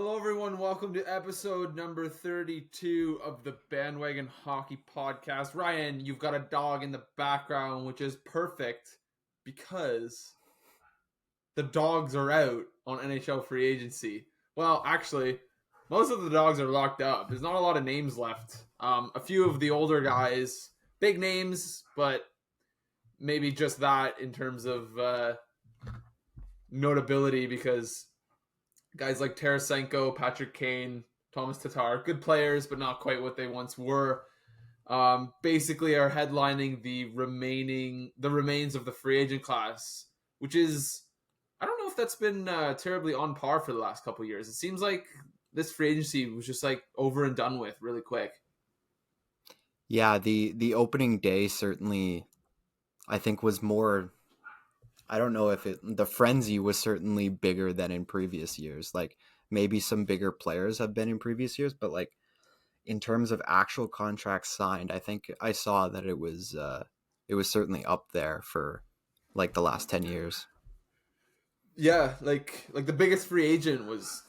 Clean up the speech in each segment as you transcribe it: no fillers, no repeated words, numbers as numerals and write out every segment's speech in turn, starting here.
Hello, everyone. Welcome to episode number 32 of the Bandwagon Hockey Podcast. Ryan, you've got a dog in the background, which is perfect because the dogs are out on NHL free agency. Well, actually, most of the dogs are locked up. There's not a lot of names left. A few of the older guys, big names, but maybe just that in terms of notability because guys like Tarasenko, Patrick Kane, Thomas Tatar, good players, but not quite what they once were. Basically, are headlining the remains of the free agent class, which is I don't know if that's been terribly on par for the last couple of years. It seems like this free agency was just like over and done with really quick. Yeah, the opening day certainly I think was more. I don't know if the frenzy was certainly bigger than in previous years. Like maybe some bigger players have been in previous years, but like in terms of actual contracts signed, I think I saw that it was certainly up there for like the last 10 years. Yeah, like the biggest free agent was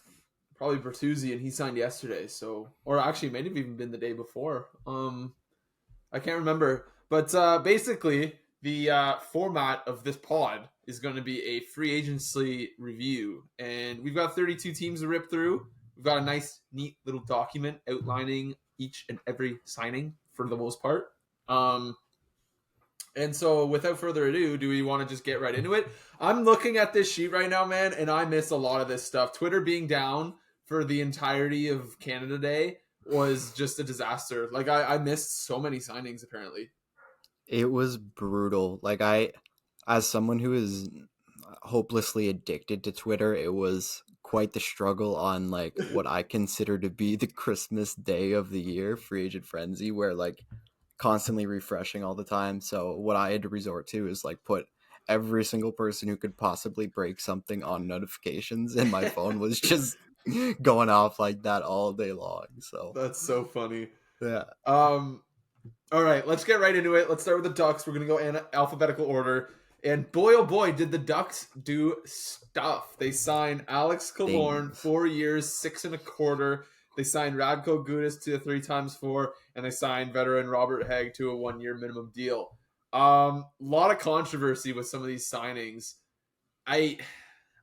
probably Bertuzzi, and he signed yesterday. So, or actually, it might have even been the day before. I can't remember. But basically, the format of this pod is going to be a free agency review. And we've got 32 teams to rip through. We've got a nice, neat little document outlining each and every signing for the most part. And so, without further ado, do we want to just get right into it? I'm looking at this sheet right now, man, and I miss a lot of this stuff. Twitter being down for the entirety of Canada Day was just a disaster. Like, I missed so many signings, apparently. It was brutal. As someone who is hopelessly addicted to Twitter, it was quite the struggle on like what I consider to be the Christmas day of the year, free agent frenzy, where like constantly refreshing all the time. So what I had to resort to is like put every single person who could possibly break something on notifications, and my phone was just going off like that all day long. So That's so funny. yeah. All right, let's get right into it. Let's start with the Ducks. We're going to go in alphabetical order. And boy, oh boy, did the Ducks do stuff. They signed Alex Killorn, Things. 4 years, 6.25. They signed Radko Gudas to a 3x4, and they signed veteran Robert Hagg to a 1-year minimum deal. Lot of controversy with some of these signings. I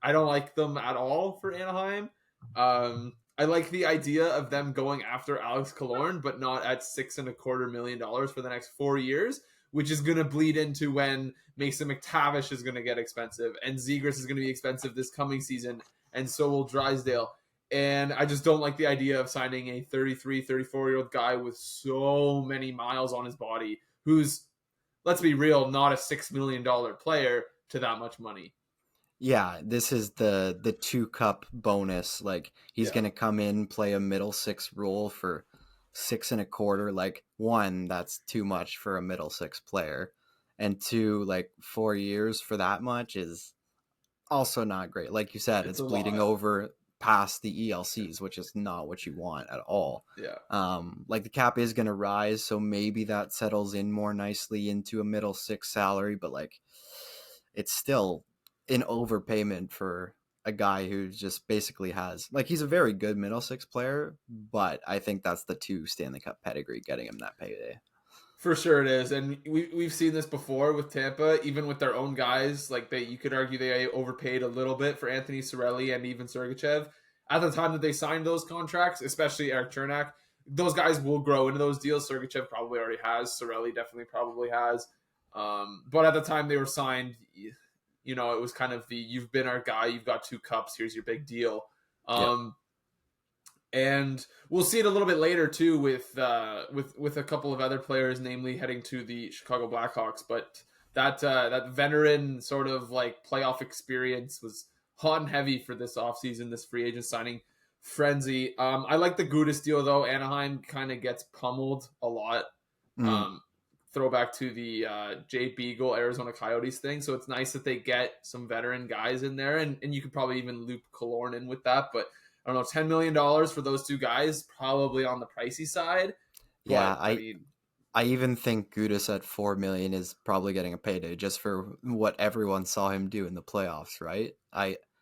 don't like them at all for Anaheim. I like the idea of them going after Alex Killorn, but not at $6.25 million for the next 4 years, which is going to bleed into when Mason McTavish is going to get expensive, and Zegras is going to be expensive this coming season, and so will Drysdale. And I just don't like the idea of signing a 33, 34-year-old guy with so many miles on his body, who's, let's be real, not a $6 million player to that much money. Yeah, this is the 2 cup bonus. Like he's gonna come in, play a middle six role for 6.25. Like one, that's too much for a middle six player, and two, like 4 years for that much is also not great. Like you said, It's it's a bleeding lot. over past the ELCs, which is not what you want at all. Yeah. Like the cap is gonna rise, so maybe that settles in more nicely into a middle six salary, but like it's still an overpayment for a guy who just basically has like he's a very good middle six player, but I think that's the 2 Stanley Cup pedigree getting him that payday. For sure it is, and we've seen this before with Tampa, even with their own guys. Like you could argue they overpaid a little bit for Anthony Cirelli and even Sergachev at the time that they signed those contracts, especially Eric Chernak. Those guys will grow into those deals. Sergachev probably already has. Cirelli definitely probably has. But at the time they were signed, it was kind of the you've been our guy, you've got 2 cups, here's your big deal. Yeah. And we'll see it a little bit later too with a couple of other players, namely heading to the Chicago Blackhawks. But that veteran sort of like playoff experience was hot and heavy for this offseason, this free agent signing frenzy. I like the Gudas deal though. Anaheim kind of gets pummeled a lot. Mm. Throwback to the Jay Beagle Arizona Coyotes thing. So it's nice that they get some veteran guys in there, and you could probably even loop Killorn in with that. But I don't know, $10 million for those 2 guys, probably on the pricey side. Yeah, But I mean, I even think Gudis at 4 million is probably getting a payday just for what everyone saw him do in the playoffs, right?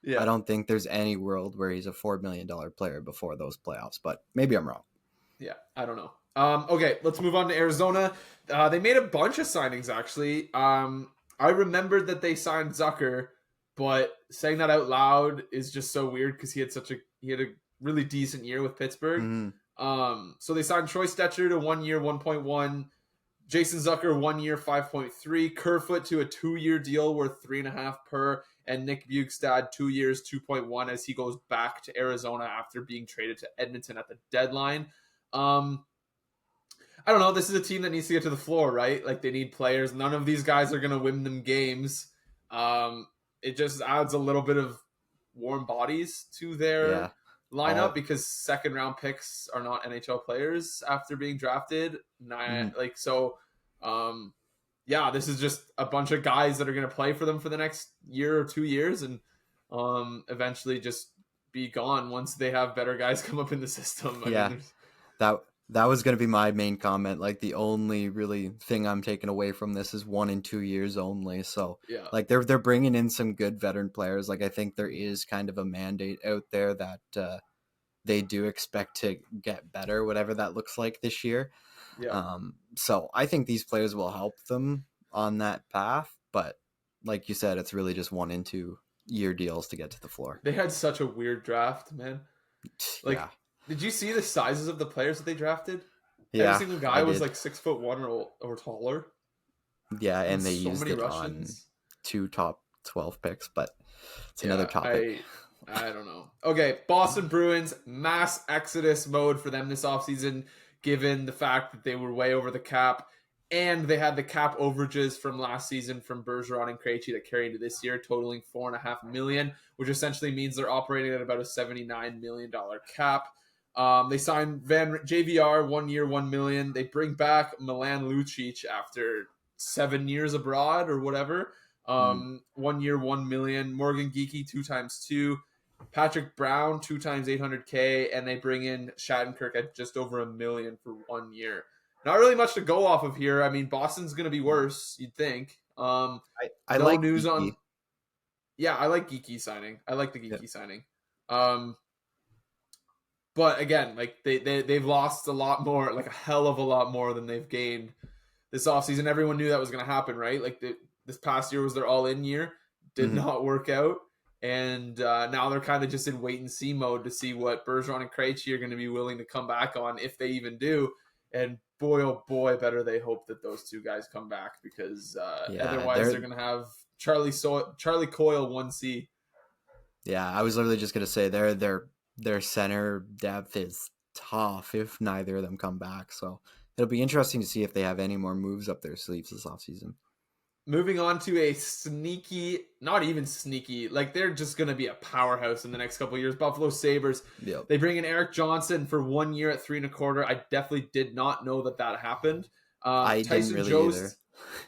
I Yeah. don't think there's any world where he's a $4 million player before those playoffs, but maybe I'm wrong. Yeah, I don't know. Okay, let's move on to Arizona. They made a bunch of signings actually. I remembered that they signed Zucker, but saying that out loud is just so weird because he had a really decent year with Pittsburgh. Mhm. So they signed Troy Stetcher to 1 year, 1.1. Jason Zucker 1 year, 5.3. Kerfoot to a 2-year deal worth 3.5 per, and Nick Bukestad 2 years, 2.1 as he goes back to Arizona after being traded to Edmonton at the deadline. Um, I don't know. This is a team that needs to get to the floor, right? Like they need players. None of these guys are going to win them games. It just adds a little bit of warm bodies to Yeah. their lineup All. because second round picks are not NHL players after being drafted. Mhm. Like so, yeah, this is just a bunch of guys that are going to play for them for the next year or 2 years, and eventually just be gone once they have better guys come up in the system. I mean, Yeah. That was going to be my main comment. Like the only really thing I'm taking away from this is 1 and 2 years only. So yeah, like they're bringing in some good veteran players. Like I think there is kind of a mandate out there that they do expect to get better, whatever that looks like this year. yeah. So I think these players will help them on that path. But like you said, it's really just 1 and 2 year deals to get to the floor. They had such a weird draft, man. Yeah, Like, did you see the sizes of the players that they drafted? Every yeah, single I guy was did. like 6'1" or taller, Yeah, and and they so used many it on Russians. 2 top 12 picks, but it's another Yeah, topic. I don't know. Okay, Boston Bruins mass exodus mode for them this offseason, given the fact that they were way over the cap and they had the cap overages from last season from Bergeron and Krejci that carry into this year, totaling $4.5 million, which essentially means they're operating at about a $79 million cap. They signed JVR 1 year, $1 million. They bring back Milan Lucic after 7 years abroad or whatever. Mm. 1 year, 1 million. Morgan Geeky 2 times 2. Patrick Brown 2 times 800K, and they bring in Shattenkirk at just over $1 million for 1 year. Not really much to go off of here. I mean, Boston's going to be worse, you'd think. I No like news on. Geeky. Yeah, I like Geeky signing. I like the Yeah. Geeky signing. But again, like they've lost a lot more, like a hell of a lot more than they've gained this offseason. Everyone knew that was going to happen, right? Like this past year was their all-in year, did Mhm. not work out, and now they're kind of just in wait and see mode to see what Bergeron and Krejci are going to be willing to come back on, if they even do. And boy, oh boy, better they hope that those two guys come back, because Yeah, otherwise they're going to have Charlie Coyle 1C. yeah. I was literally just gonna say their center depth is tough if neither of them come back. So it'll be interesting to see if they have any more moves up their sleeves this offseason. Moving on to a sneaky, not even sneaky, like they're just going to be a powerhouse in the next couple of years. Buffalo Sabres. Yep. They bring in Eric Johnson for 1 year at 3.25. I definitely did not know that happened. I didn't Tyson really Jost,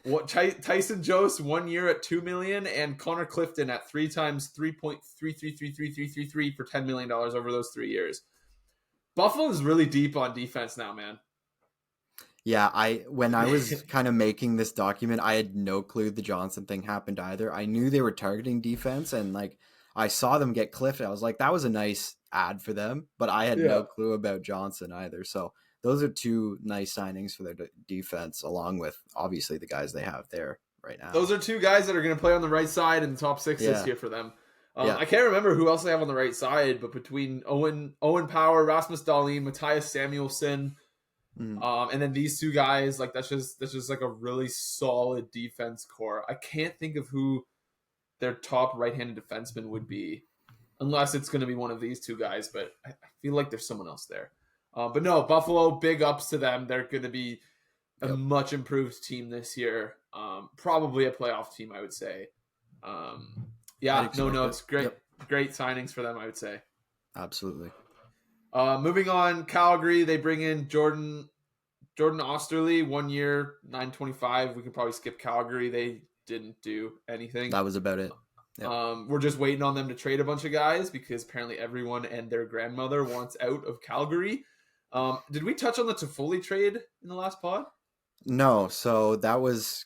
either. Tyson Jost 1 year at $2 million, and Connor Clifton at 3 times 3.333333 for $10 million over those 3 years. Buffalo is really deep on defense now, man. Yeah, when I was kind of making this document, I had no clue the Johnson thing happened either. I knew they were targeting defense, and like I saw them get Cliff, and I was like, that was a nice ad for them, but I had Yeah. no clue about Johnson either. So those are two nice signings for their defense, along with obviously the guys they have there right Those now. are two guys that are going to play on the right side in the top six this Yeah, year for them. yeah. I can't remember who else they have on the right side, but between Owen Power, Rasmus Dahlin, Matthias Samuelson, Mm. and then these two guys, like that's just like a really solid defense core. I can't think of who their top right-handed defenseman would be, unless it's going to be one of these two guys. But I feel like there's someone else there. But no, Buffalo, big ups to them. They're going to be a Yep. much improved team this year. Probably a playoff team, I would say. I'd Yeah, no expect it. notes. Great, Yep, great signings for them, I would say. absolutely. Moving on, Calgary, they bring in Jordan Osterley, 1 year, 925. We can probably skip Calgary. They didn't do anything. That was about it. Yep. We're just waiting on them to trade a bunch of guys because apparently everyone and their grandmother wants out of Calgary. Did we touch on the Toffoli trade in the last pod? No, so that was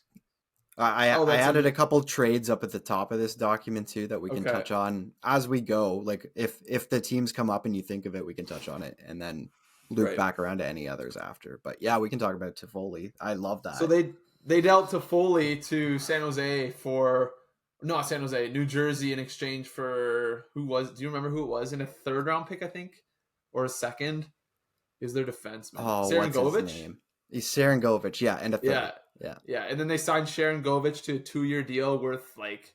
Oh, I that's added a a couple trades up at the top of this document too that we can okay. touch on as we go. Like if the teams come up and you think of it, we can touch on it and then loop Right. back around to any others after. But yeah, we can talk about Tifoli. I love So that. they dealt to Foley to San Jose for not San Jose, New Jersey in exchange for who was? Do you remember who it was in a third round pick? I think or a second is their defenseman Oh, what's his Sarangovich. name? He's Sarangovich, yeah, and a Yeah, third. Yeah. yeah, and then they signed Sharon Govich to a 2 year deal worth like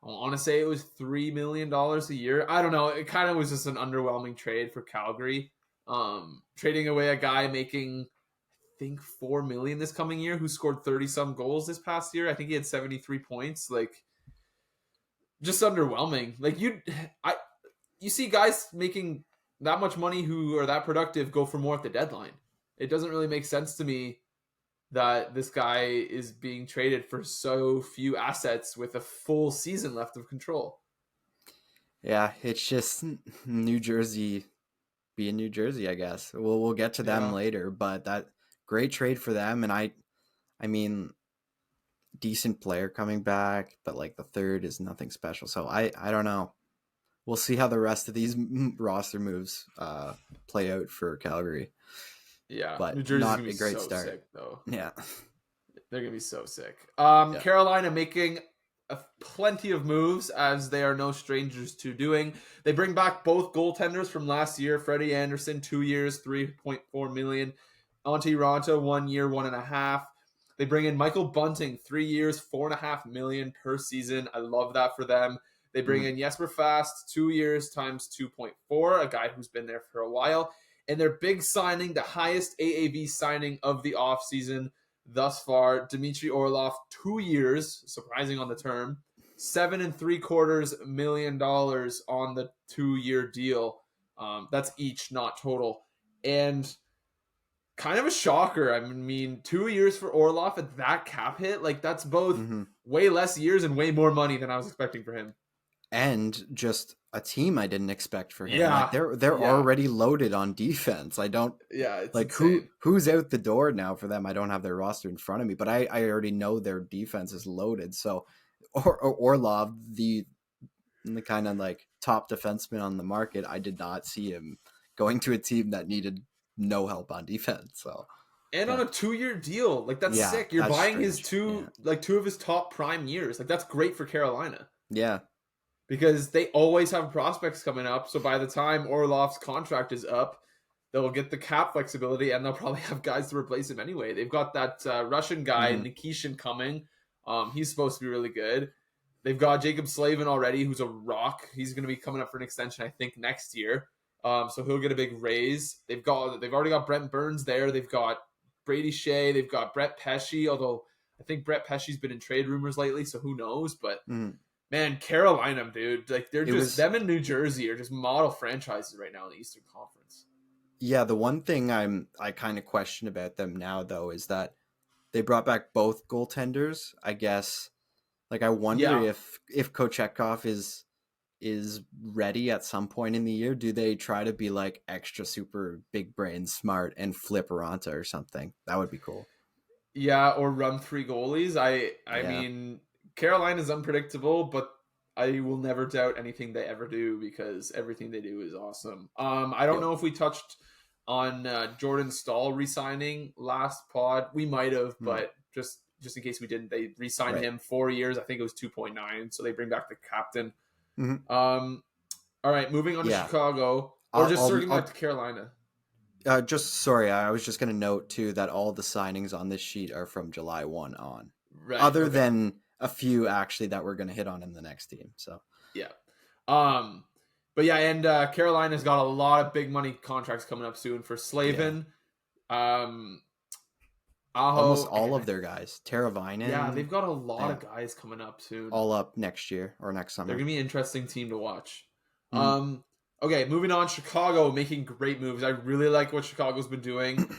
I want to say it was $3 million a year. I don't know. It kind of was just an underwhelming trade for Calgary. Trading away a guy making I think 4 million this coming year who scored 30 some goals this past year. I think he had 73 points. Like just underwhelming. Like I you see guys making that much money who are that productive go for more at the deadline. It doesn't really make sense to me that this guy is being traded for so few assets with a full season left of control. Yeah, it's just New Jersey being New Jersey, I guess. We'll get to them Yeah. later, but that great trade for them and I mean decent player coming back, but like the third is nothing special. So I don't know. We'll see how the rest of these roster moves play out for Calgary, Yeah. but New Jersey's not gonna be a great so start. sick though. Yeah. They're gonna be so sick. Yeah. Carolina making plenty of moves as they are no strangers to doing. They bring back both goaltenders from last year. Freddie Anderson, 2 years, 3.4 million. Antti Ranta, 1 year, 1.5. They bring in Michael Bunting, 3 years, 4.5 million per season. I love that for them. They bring Mhm. in Jesper Fast, 2 years times 2.4, a guy who's been there for a while. And their big signing, the highest AAV signing of the offseason thus far, Dmitry Orlov, 2 years, surprising on the term, $7.75 million on the 2 year deal. That's each, not total. And kind of a shocker. I mean, 2 years for Orlov at that cap hit, like that's both Mhm. way less years and way more money than I was expecting for him. And just a team I didn't expect for him. Like Yeah, they're yeah, already loaded on defense. I don't yeah. It's like insane. who's out the door now for them. I don't have their roster in front of me, but I already know their defense is loaded. So Orlov, the kind of like top defenseman on the market, I did not see him going to a team that needed no help on defense. So And on yeah, a 2 year deal, like that's yeah, sick. You're that's buying his strange. Yeah, two of his top prime years. Like that's great for Carolina yeah. because they always have prospects coming up. So by the time Orlov's contract is up, they'll get the cap flexibility and they'll probably have guys to replace him anyway. They've got that Russian guy Hmm. Nikishin coming. He's supposed to be really good. They've got Jacob Slavin already, who's a rock. He's going to be coming up for an extension, I think, next year. So he'll get a big raise. They've already got Brent Burns there. They've got Brady Shea. They've got Brett Pesci. Although I think Brett Pesci's been in trade rumors lately, so who knows? But Hmm. man, Carolina, dude, like they're It just was them in New Jersey are just model franchises right now in the Eastern Conference. yeah. The one thing I kind of question about them now though is that they brought back both goaltenders. I guess like I wonder Yeah, if Kochetkov is ready at some point in the year. Do they try to be like extra super big brain smart and flip Aranta or something? That would be cool. yeah, or run three goalies. I Yeah. mean, Carolina's unpredictable, but I will never doubt anything they ever do because everything they do is awesome. I don't Yep. know if we touched on Jordan Stahl resigning last pod. We might have, Hmm. but just in case we didn't, they re-signed Right. him 4 years. I think it was 2.9. So they bring back the captain. Hmm. Um, all right, moving on to Yeah. Chicago, or I'll, just I'll, circling back to I'll Carolina. just sorry. I was just going to note too that all the signings on this sheet are from July 1 on, Right. other Okay. than a few actually that we're going to hit on in the next team. So Yeah. Um, but yeah, and Carolina's got a lot of big money contracts coming up soon for yeah, Slavin, um, almost Aho, all and of their guys, yeah, Teravainen, they've got a lot yeah, of guys coming up soon. all up next year or next They're summer. gonna be an interesting team to watch. Hmm. Okay, moving on. Chicago making great moves. I really like what Chicago's been doing.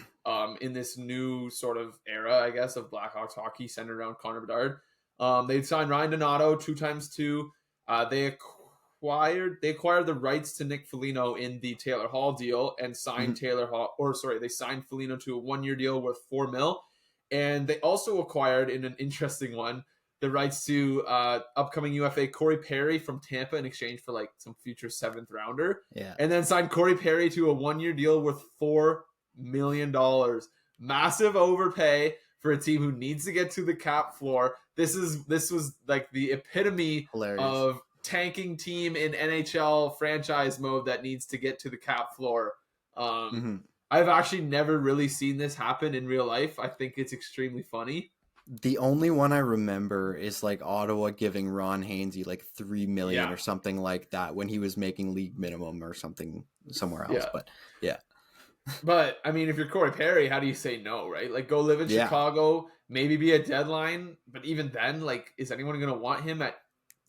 In this new sort of era, I guess, of Blackhawks hockey centered around Connor Bedard. They signed Ryan Donato 2 times 2. They acquired the rights to Nick Foligno in the Taylor Hall deal and Hmm. signed Taylor Hall, or sorry, they signed Foligno to a 1 year deal worth 4 mil. And they also acquired, in an interesting one, the rights to upcoming UFA Corey Perry from Tampa in exchange for like some future 7th rounder. Yeah. And then signed Corey Perry to a 1-year deal worth $4 million. Massive overpay for a team who needs to get to the cap floor. This was like the epitome Hilarious. of tanking team in NHL franchise mode that needs to get to the cap floor. I've actually never really seen this happen in real life. I think it's extremely funny. The only one I remember is like Ottawa giving Ron Hainsey like $3 million or something like that when he was making league minimum or something somewhere else. But yeah. But I mean, if you're Corey Perry, how do you say no, right? Like, go live in Chicago, maybe be a deadline. But even then, like, is anyone going to want him at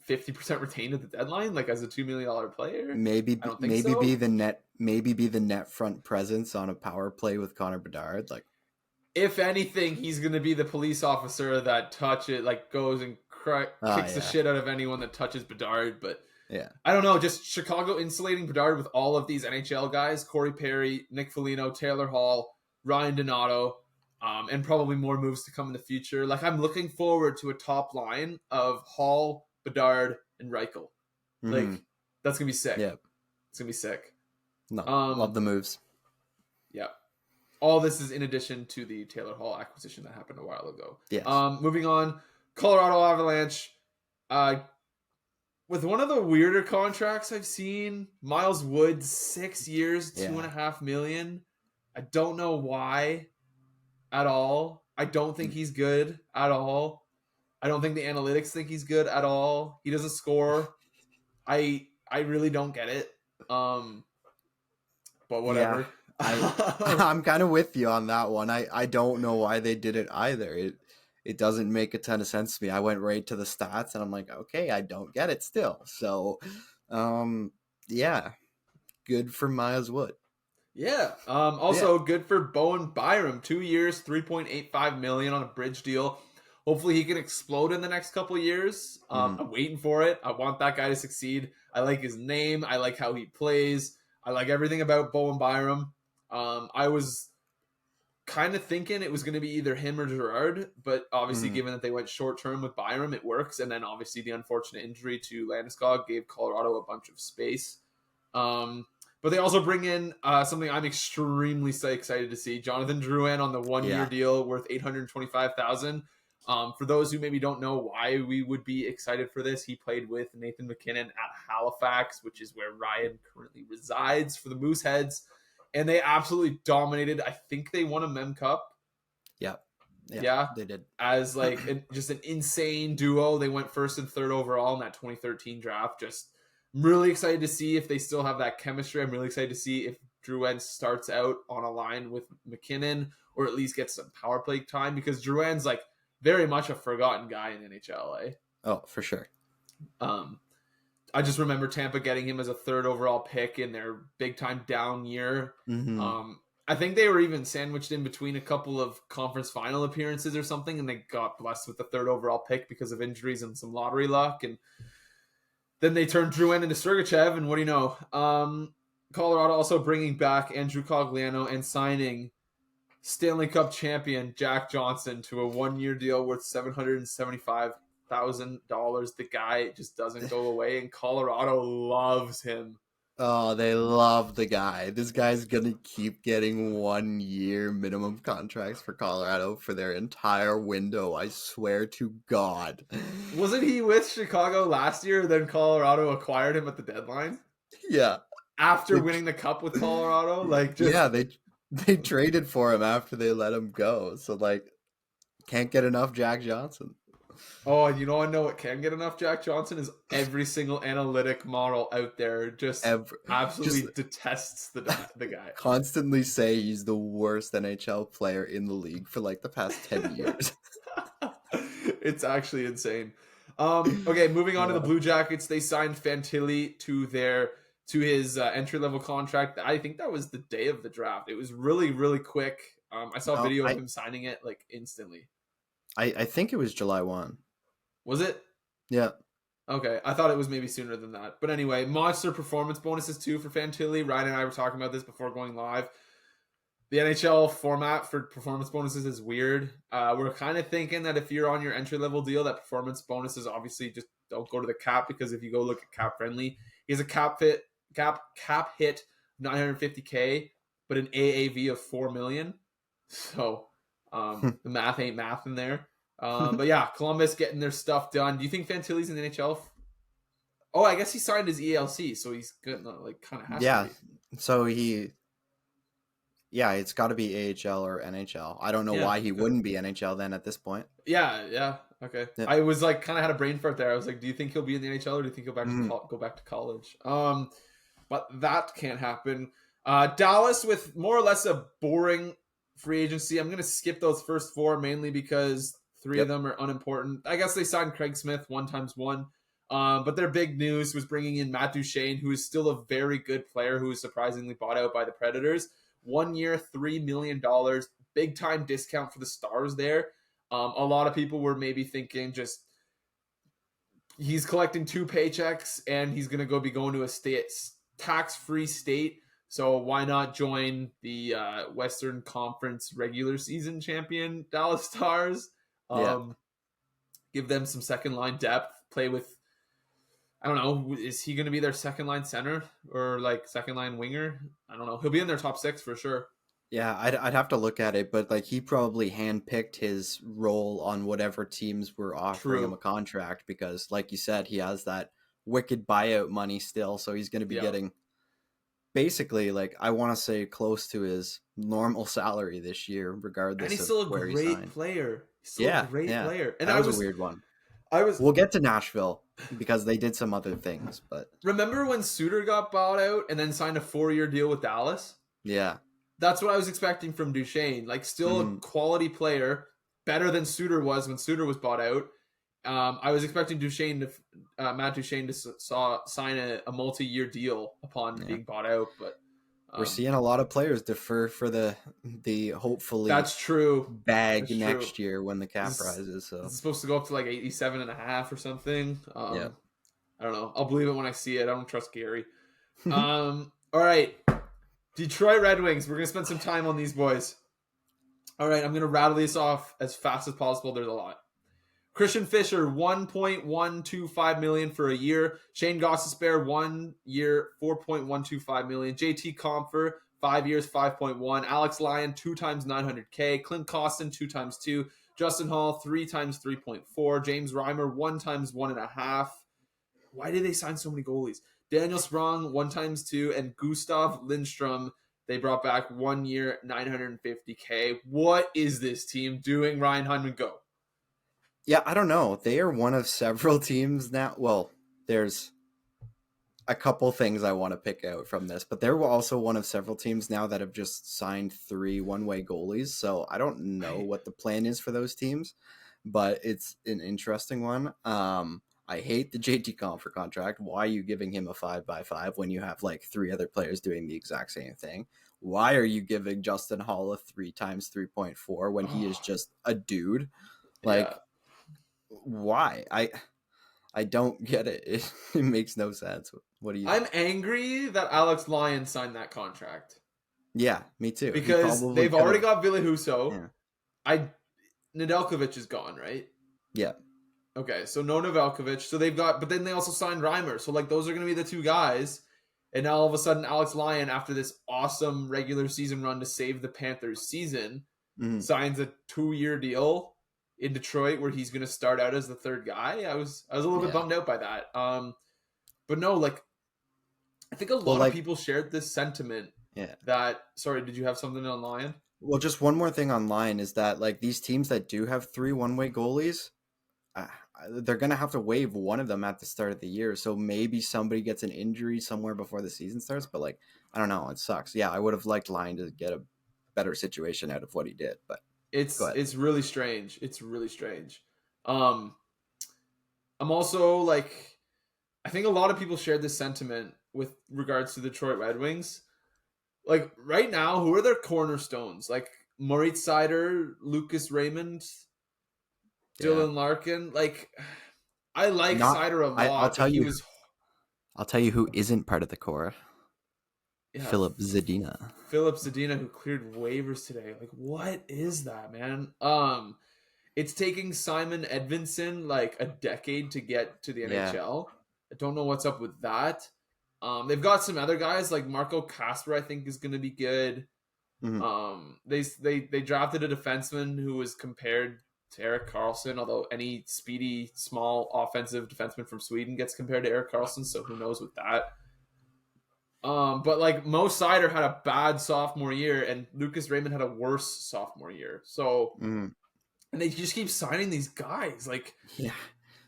50% retained at the deadline, like as a $2 million player? Maybe I don't think maybe so. be the net front presence on a power play with Connor Bedard. Like, if anything, he's going to be the police officer that goes and kicks the shit out of anyone that touches Bedard. But yeah, I don't know. Just Chicago insulating Bedard with all of these NHL guys: Corey Perry, Nick Foligno, Taylor Hall, Ryan Donato, and probably more moves to come in the future. Like, I'm looking forward to a top line of Hall, Bedard, and Reichel. Like, that's gonna be sick. Yeah, it's gonna be sick. No, love the moves. Yeah. All this is in addition to the Taylor Hall acquisition that happened a while ago. Yes. Moving on, Colorado Avalanche. With one of the weirder contracts I've seen, Miles Wood, 6 years, $2.5 million. I don't know why at all. I don't think he's good at all. I don't think the analytics think he's good at all. He doesn't score. I really don't get it. But whatever. Yeah. I'm kind of with you on that one. I don't know why they did it either. It doesn't make a ton of sense to me. I went right to the stats and I'm like, okay, I don't get it still. So, yeah, good for Miles Wood. Yeah. Also good for Bowen Byram. 2 years, $3.85 million on a bridge deal. Hopefully he can explode in the next couple of years. I'm waiting for it. I want that guy to succeed. I like his name. I like how he plays. I like everything about Bowen Byram. I was kind of thinking it was going to be either him or Gerard, but obviously given that they went short term with Byram, it works. And then obviously the unfortunate injury to Landeskog gave Colorado a bunch of space. But they also bring in something I'm extremely excited to see: Jonathan Drouin on the 1-year deal worth $825,000. For those who maybe don't know why we would be excited for this, he played with Nathan MacKinnon at Halifax, which is where Ryan currently resides for the Mooseheads. And they absolutely dominated. I think they won a Mem Cup. Yeah, they did. As like just an insane duo. They went first and third overall in that 2013 draft. I'm really excited to see if they still have that chemistry. I'm really excited to see if Drouin starts out on a line with McKinnon or at least gets some power play time, because Drouin's like very much a forgotten guy in NHL. Eh? Oh, for sure. I just remember Tampa getting him as a 3rd overall pick in their big time down year. I think they were even sandwiched in between a couple of conference final appearances or something, and they got blessed with the 3rd overall pick because of injuries and some lottery luck. And then they turned Drouin into Sergachev, and what do you know? Colorado also bringing back Andrew Cogliano and signing Stanley Cup champion Jack Johnson to a 1-year deal worth $775,000. The guy just doesn't go away, and Colorado loves him. Oh, they love the guy. This guy's gonna keep getting 1-year minimum contracts for Colorado for their entire window. I swear to God. Wasn't he with Chicago last year? Then Colorado acquired him at the deadline. Yeah, after winning the cup with Colorado, they traded for him after they let him go. So can't get enough Jack Johnson. Oh, and I know what can get enough Jack Johnson is every single analytic model out there absolutely detests the guy. Constantly say he's the worst NHL player in the league for the past 10 years. It's actually insane. Okay, moving on to the Blue Jackets. They signed Fantilli to his entry-level contract. I think that was the day of the draft. It was really, really quick. I saw a video of him signing it instantly. I think it was July 1. Was it? Yeah. Okay, I thought it was maybe sooner than that. But anyway, monster performance bonuses too for Fantilli. Ryan and I were talking about this before going live. the NHL format for performance bonuses is weird. We're kind of thinking that if you're on your entry level deal, that performance bonuses obviously just don't go to the cap, because if you go look at Cap Friendly, he has a cap hit 950K, but an AAV of 4 million. So the math ain't math in there. But yeah, Columbus getting their stuff done. Do you think Fantilli's in the NHL? Oh, I guess he signed his ELC, so he's good. Like, kind of has to Yeah. be. So it's got to be AHL or NHL. I don't know Yeah, why he okay. wouldn't be NHL then at this point. Yeah, okay. Yeah. I was like, kind of had a brain fart there. I was like, do you think he'll be in the NHL, or do you think he'll Mhm. go back to college? But that can't happen. Dallas with more or less a boring free agency. I'm gonna skip those first four mainly because three of Yep. them are unimportant. I guess they signed Craig Smith 1x1. But their big news was bringing in Matt Duchene, who is still a very good player who was surprisingly bought out by the Predators. 1 year, $3 million, big time discount for the Stars there. A lot of people were maybe thinking just he's collecting 2 paychecks and he's going to be going to a tax-free state. So why not join the Western Conference regular season champion Dallas Stars? Yeah. Give them some second line depth. Play with, I don't know, is he going to be their second line center or like second line winger? I don't know. He'll be in their top 6 for sure. Yeah, I'd have to look at it, but like he probably handpicked his role on whatever teams were offering him a True. contract because, like you said, he has that wicked buyout money still, so he's going to be Yeah. getting basically like I want to say close to his normal salary this year, And regardless he's of still a where he great signed. player. He's still a Yeah, great yeah, player. And that was a weird one. I was We'll get to Nashville because they did some other things, but remember when Suter got bought out and then signed a 4-year deal with Dallas? yeah. That's what I was expecting from Duchene. Like, still a Mhm. quality player, better than Suter was when Suter was bought out. I was expecting Matt Duchene to sign a multi-year deal upon Yeah. being bought out, but We're seeing a lot of players defer for the hopefully that's true. bag That's true. next year when the cap This, rises. this So is supposed to go up to like 87.5 or something. yeah. I don't know. I'll believe it when I see it. I don't trust Gary. All right. Detroit Red Wings. We're gonna spend some time on these boys. All right, I'm gonna rattle these off as fast as possible. There's a lot. Christian Fisher, 1.125 million for a year. Shane Gostisbehere, 1 year, 4.125 million. JT Compher, 5 years, 5.1. Alex Lyon, 2 times 900K. Clint Costin, 2 times 2. Justin Hall, 3 times 3.4. James Reimer, 1 times 1.5. Why did they sign so many goalies? Daniel Sprong, 1 times 2. And Gustav Lindstrom, they brought back 1 year, 950K. What is this team doing? Ryan Hyman, go. Yeah, I don't know. They are one of several teams now. Well, there's a couple things I want to pick out from this, but they're also one of several teams now that have just signed 3 one-way goalies. So I don't know what the plan is for those teams, but it's an interesting one. I hate the JT Compher contract. Why are you giving him a 5x5 when you have like 3 other players doing the exact same thing? Why are you giving Justin Hall a 3 times 3.4 when he is just a dude? Yeah. Like, why? I don't get it. It makes no sense. What do you I'm think? angry that Alex Lyon signed that contract Yeah, me too. He because probably they've could already have. got Ville Husso. Yeah. I Nedeljkovic is gone, right? Yeah. Okay, so no Nedeljkovic. So they've got, but then they also signed Reimer. So like those are going to be the 2 guys. And now all of a sudden, Alex Lyon, after this awesome regular season run to save the Panthers season, Mhm. signs a 2-year deal in Detroit where he's going to start out as the 3rd guy. I was a little bit Yeah. bummed out by that. But no, like I think a Well, lot of like, people shared this sentiment yeah. that. Sorry, did you have something on Lyon? Well, just one more thing online is that like these teams that do have 3 one-way goalies, uh, they're gonna have to waive one of them at the start of the year. So maybe somebody gets an injury somewhere before the season starts. But like, I don't know. It sucks. Yeah, I would have liked Lyon to get a better situation out of what he did. But go ahead. It's really strange. It's really strange. Um, I'm also like, I think a lot of people shared this sentiment with regards to the Detroit Red Wings. Like right now, who are their cornerstones? Like Moritz Seider, Lucas Raymond, Yeah. Dylan Larkin. Like I like Not. Seider a I'll lot, but tell he you. was I'll tell you who isn't part of the core. Yeah, Philip Zadina. Philip Zadina, who cleared waivers today. Like, what is that, man? It's taking Simon Edvinson like a decade to get to the Yeah. NHL. I don't know what's up with that. They've got some other guys like Marco Casper. I think is going to be good. Mhm. They drafted a defenseman who was compared to Erik Karlsson, although any speedy, small offensive defenseman from Sweden gets compared to Erik Karlsson, so who knows with that. But like Mo Sider had a bad sophomore year, and Lucas Raymond had a worse sophomore year. So, Mhm. and they just keep signing these guys. Like, Yeah.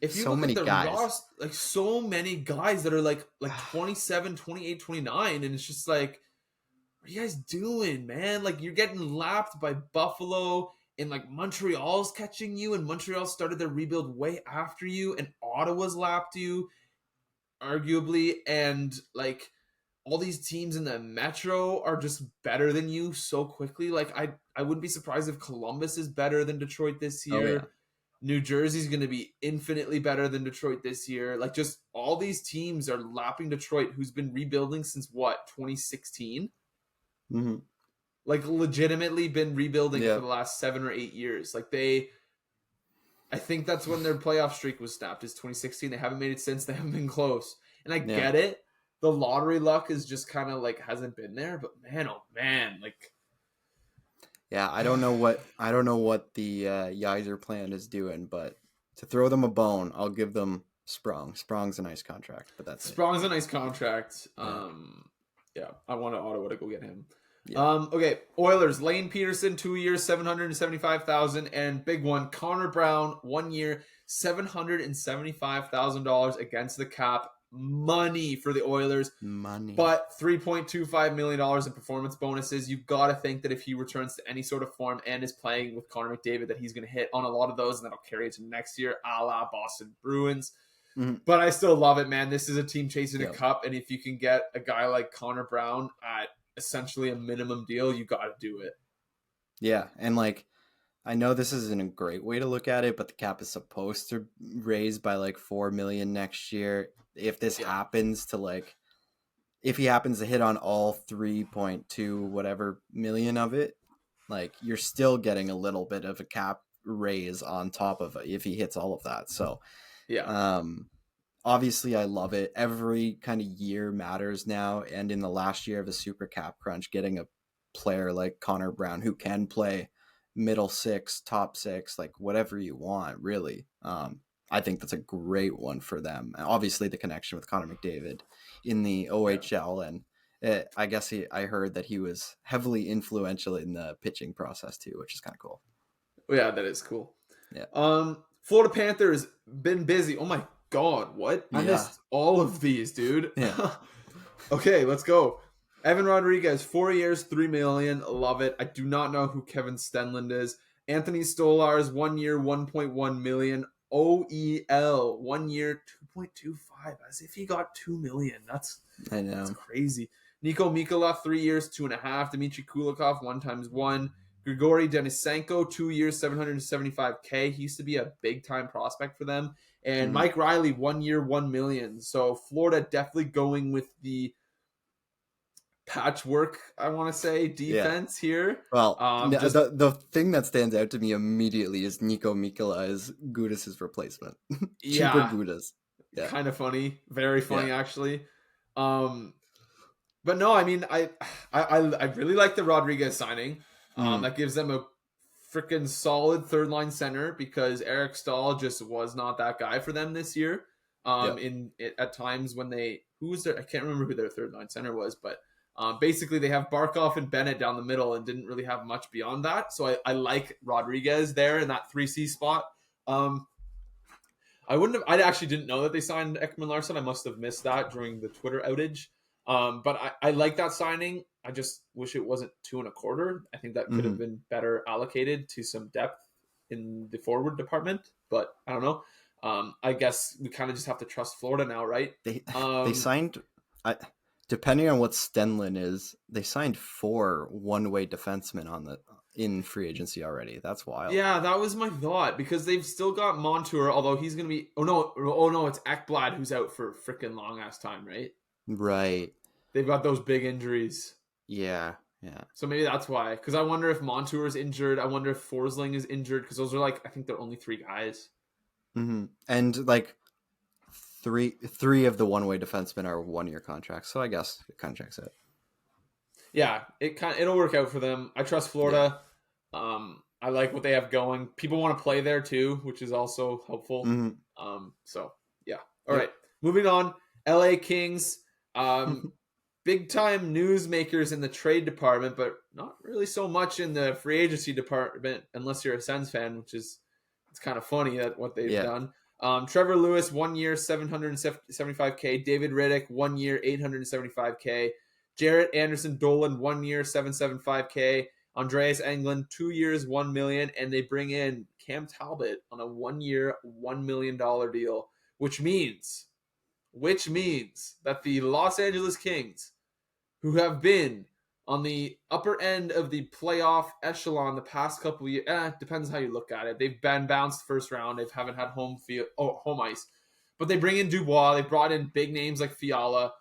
if you So look at many the guys. roster, like so many guys that are like 27, 28, 29, and it's just like, what are you guys doing, man? Like, you're getting lapped by Buffalo, and like Montreal's catching you, and Montreal started their rebuild way after you, and Ottawa's lapped you, arguably, and like all these teams in the Metro are just better than you so quickly. Like, I wouldn't be surprised if Columbus is better than Detroit this Oh yeah. year. New Jersey's going to be infinitely better than Detroit this year. Like, just all these teams are lapping Detroit, who's been rebuilding since what, 2016? Mhm. Like, legitimately been rebuilding for Yeah. the last 7 or 8 years. Like, I think that's when their playoff streak was snapped, is 2016. They haven't made it since. They haven't been close. And I Yeah. get it. The lottery luck is just kind of like hasn't been there, but man, oh man, like Yeah, I don't know what the Yiser plan is doing, but to throw them a bone, I'll give them Sprong. Sprong's a nice contract, but that's it. Sprong's a nice contract. Yeah. Yeah, I wanted Ottawa to go get him. Yeah. Okay, Oilers, Lane Peterson, 2 years, 775,000, and big one, Connor Brown, 1 year, $775,000 against the cap. Money for the Oilers, Money. but $3.25 million in performance bonuses. You've got to think that if he returns to any sort of form and is playing with Connor McDavid, that he's going to hit on a lot of those, and that'll carry it to next year, a la Boston Bruins. Mhm. But I still love it, man. This is a team chasing a Yep. cup, and if you can get a guy like Connor Brown at essentially a minimum deal, you got to do it. Yeah, and like I know this isn't a great way to look at it, but the cap is supposed to raise by like 4 million next year. If this Yeah. happens to like if he happens to hit on all 3.2 whatever million of it, like you're still getting a little bit of a cap raise on top of it if he hits all of that. So, Yeah. obviously I love it. Every kind of year matters now, and in the last year of a super cap crunch, getting a player like Connor Brown who can play middle six, top six, like whatever you want, really. I think that's a great one for them. Obviously, the connection with Connor McDavid in the OHL, and I heard that he was heavily influential in the pitching process too, which is kind of cool. Yeah, that is cool. Yeah. Florida Panthers been busy. Oh my god, what? I Yeah. missed all of these, dude. Yeah. Okay, let's go. Evan Rodriguez, 4 years, 3 million. Love it. I do not know who Kevin Stenlund is. Anthony Stolarz, 1 year, 1.1 million. OEL, 1 year, 2.25. As if he got 2 million. That's I know. crazy. Nico Mikula, 3 years, 2.5. Dmitry Kulikov, 1x1. Grigory Denisenko, 2 years, 775K. He used to be a big time prospect for them. And Mhm. Mike Riley, 1 year, 1 million. So Florida definitely going with the patchwork, I want to say, Yeah. defense here. Well, Just the thing that stands out to me immediately is Nico Mikkola as Gudas's replacement. Cheaper yeah, Gudas. Yeah. kind of funny, very Yeah. funny actually. But no, I mean, I really like the Rodriguez signing. Mhm. That gives them a freaking solid third line center because Eric Stahl just was not that guy for them this year. Yep. At times when who was there? I can't remember who their third line center was, but basically they have Barkov and Bennett down the middle and didn't really have much beyond that. So I like Rodriguez there in that 3C spot. I actually didn't know that they signed Ekman Larsson. I must have missed that during the Twitter outage. But I like that signing. I just wish it wasn't 2.25. I think that could have Mhm. been better allocated to some depth in the forward department. But I don't know. I guess we kind of just have to trust Florida now, right? They signed. Depending on what Stenlin is, they signed 4 one-way defensemen in free agency already. That's wild. Yeah, that was my thought because they've still got Montour, although he's gonna be. Oh no, it's Ekblad who's out for freaking long ass time, right? Right. they've got those big injuries. Yeah, yeah. So maybe that's why. Because I wonder if Montour is injured. I wonder if Forsling is injured. Because those are I think they're only 3 guys. Mm-hmm. And like three of the one-way defensemen are 1-year contracts, so I guess it kind of checks out. Yeah, it'll work out for them. I trust Florida. Yeah. I like what they have going. People want to play there too, which is also helpful. Mm-hmm. So yeah. All right. Moving on. LA Kings. Big time newsmakers in the trade department, but not really so much in the free agency department, unless you're a Sens fan, which is it's kind of funny that what they've done. Trevor Lewis, 1 year, $775K. David Riddick, 1 year, $875K. Jarrett Anderson Dolan, 1 year, $775K. Andreas Englund, 2 years, $1 million, and they bring in Cam Talbot on a 1 year, $1 million deal, which means that the Los Angeles Kings, who have been on the upper end of the playoff echelon the past couple of years, depends how you look at it. They've been bounced first round. They haven't had home ice. But they bring in Dubois. They brought in big names like Fiala.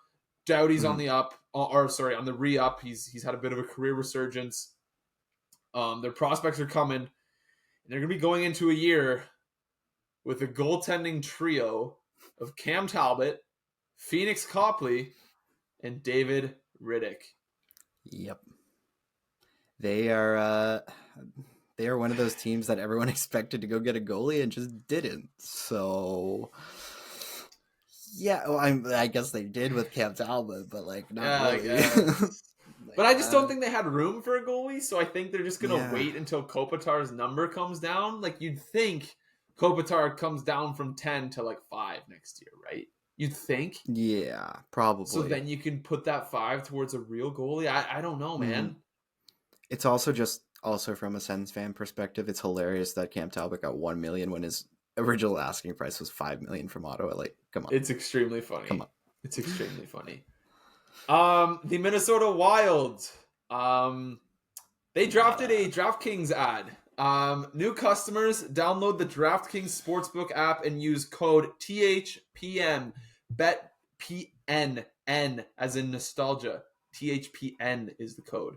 Doughty's on the up, on the re-up. He's had a bit of a career resurgence. Their prospects are coming. And they're going to be going into a year with a goaltending trio of Cam Talbot, Phoenix Copley, and David Riddick. Yep. They are one of those teams that everyone expected to go get a goalie and just didn't. So yeah, well, I guess they did with Cam Talbot, but not really. But I just don't think they had room for a goalie, so I think they're just gonna wait until Kopitar's number comes down. You'd think Kopitar comes down from 10 to 5 next year, right? You'd think. Yeah, probably. So then you can put that 5 towards a real goalie. I don't know, man. It's also from a Sens fan perspective, it's hilarious that Cam Talbot got $1 million when his original asking price was $5 million from Ottawa. Come on. It's extremely funny. Come on. It's extremely funny. The Minnesota Wild. They drafted a DraftKings ad. New customers, download the DraftKings Sportsbook app and use code THPN. Bet PNN as in nostalgia. THPN is the code.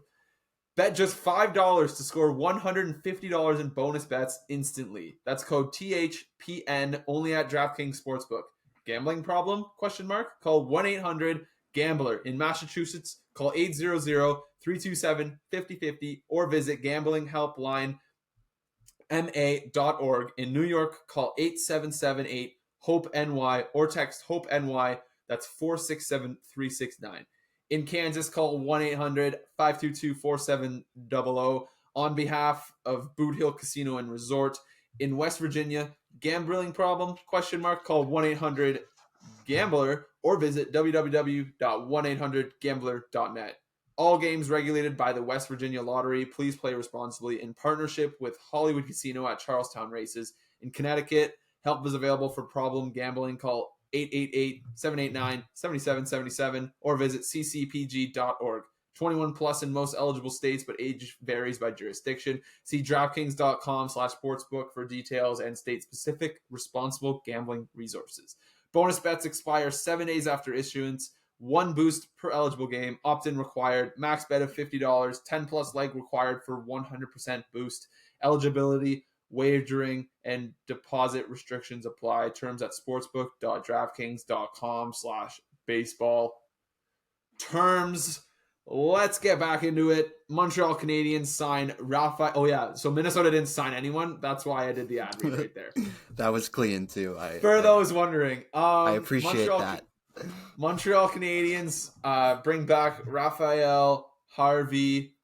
Bet just $5 to score $150 in bonus bets instantly. That's code THPN only at DraftKings Sportsbook. Gambling problem? Call 1-800-GAMBLER. In Massachusetts, call 800-327-5050 or visit gamblinghelplinema.org. In New York, call 8778-HOPE-NY or text HOPE-NY. That's 467-369. In Kansas, call 1-800-522-4700 on behalf of Boot Hill Casino and Resort. In West Virginia, gambling problem? Call 1-800-GAMBLER or visit www.1800gambler.net. All games regulated by the West Virginia Lottery. Please play responsibly in partnership with Hollywood Casino at Charlestown Races. In Connecticut, help is available for problem gambling. Call 888-789-7777 or visit ccpg.org. 21 plus in most eligible states, but age varies by jurisdiction. See DraftKings.com/sportsbook for details and state-specific responsible gambling resources. Bonus bets expire 7 days after issuance. 1 boost per eligible game. Opt-in required. Max bet of $50. 10 plus leg required for 100% boost. Eligibility, wagering, and deposit restrictions apply. Terms at sportsbook.draftkings.com/baseball. Terms. Let's get back into it. Montreal Canadiens sign Rafael. Oh yeah, so Minnesota didn't sign anyone. That's why I did the ad read right there. That was clean too. For those wondering, I appreciate that. Montreal Canadiens bring back Raphael Harvey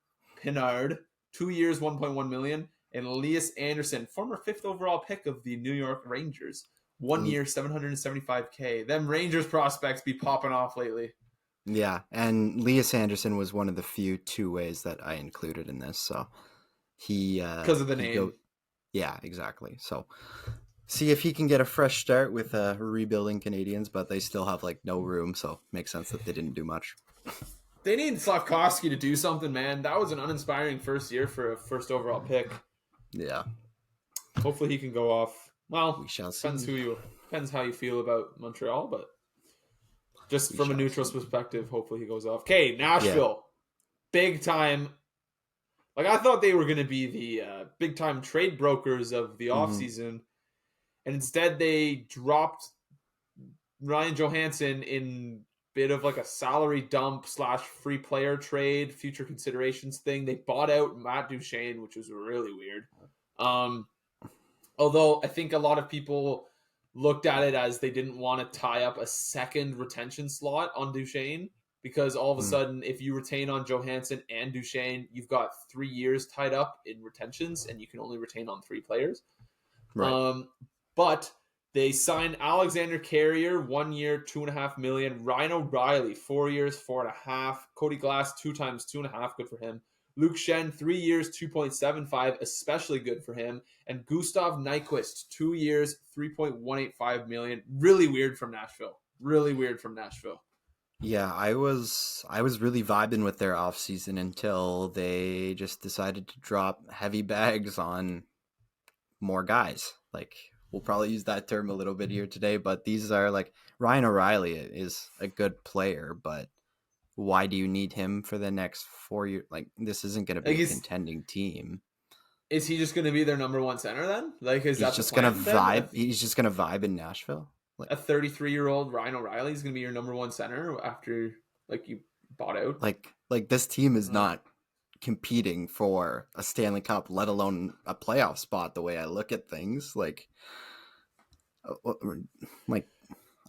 Pinard, 2 years, $1.1 million, and Elias Anderson, former 5th overall pick of the New York Rangers, 1 year, $775K. Them Rangers prospects be popping off lately. Yeah, and Elias Anderson was one of the few 2-ways that I included in this, so he because of the name. Yeah, exactly. So see if he can get a fresh start with rebuilding Canadians, but they still have no room, so makes sense that they didn't do much. They need Slavkovsky to do something, man. That was an uninspiring first year for a first overall pick. Yeah. Hopefully he can go off. Well, we shall see. Depends how you feel about Montreal, but Just We from a shall neutral see. perspective, hopefully he goes off. Okay, Yeah. Nashville, big time. Like I thought they were going to be the big time trade brokers of the Hmm. offseason, and instead they dropped Ryan Johansson in bit of like a salary dump slash free player trade, future considerations thing. They bought out Matt Duchene, which was really weird. Um, although I think a lot of people looked at it as they didn't want to tie up a second retention slot on Duchene because all of a Mm. sudden, if you retain on Johansson and Duchene, you've got 3 years tied up in retentions, and you can only retain on 3 players. Right. But they signed Alexander Carrier 1 year, 2.5 million. Ryan O'Reilly 4 years, 4.5. Cody Glass 2 times 2.5, good for him. Luke Shen 3 years, 2.75, especially good for him. And Gustav Nyquist 2 years, 3.185 million. Really weird from Nashville. Really weird from Nashville. Yeah, I was really vibing with their offseason until they just decided to drop heavy bags on more guys. Like we'll probably use that term a little bit here today, but these are like Ryan O'Reilly is a good player, but why do you need him for the next 4 years? Like this isn't going to be Like a contending team. is he just going to be their number one center then? Like, is He's that the just gonna plan then? vibe. He's just gonna vibe in Nashville. Like, A 33-year-old Ryan O'Reilly is going to be your number one center after like you bought out. like this team is Uh, not competing for a Stanley Cup, let alone a playoff spot. The way I look at things, uh, like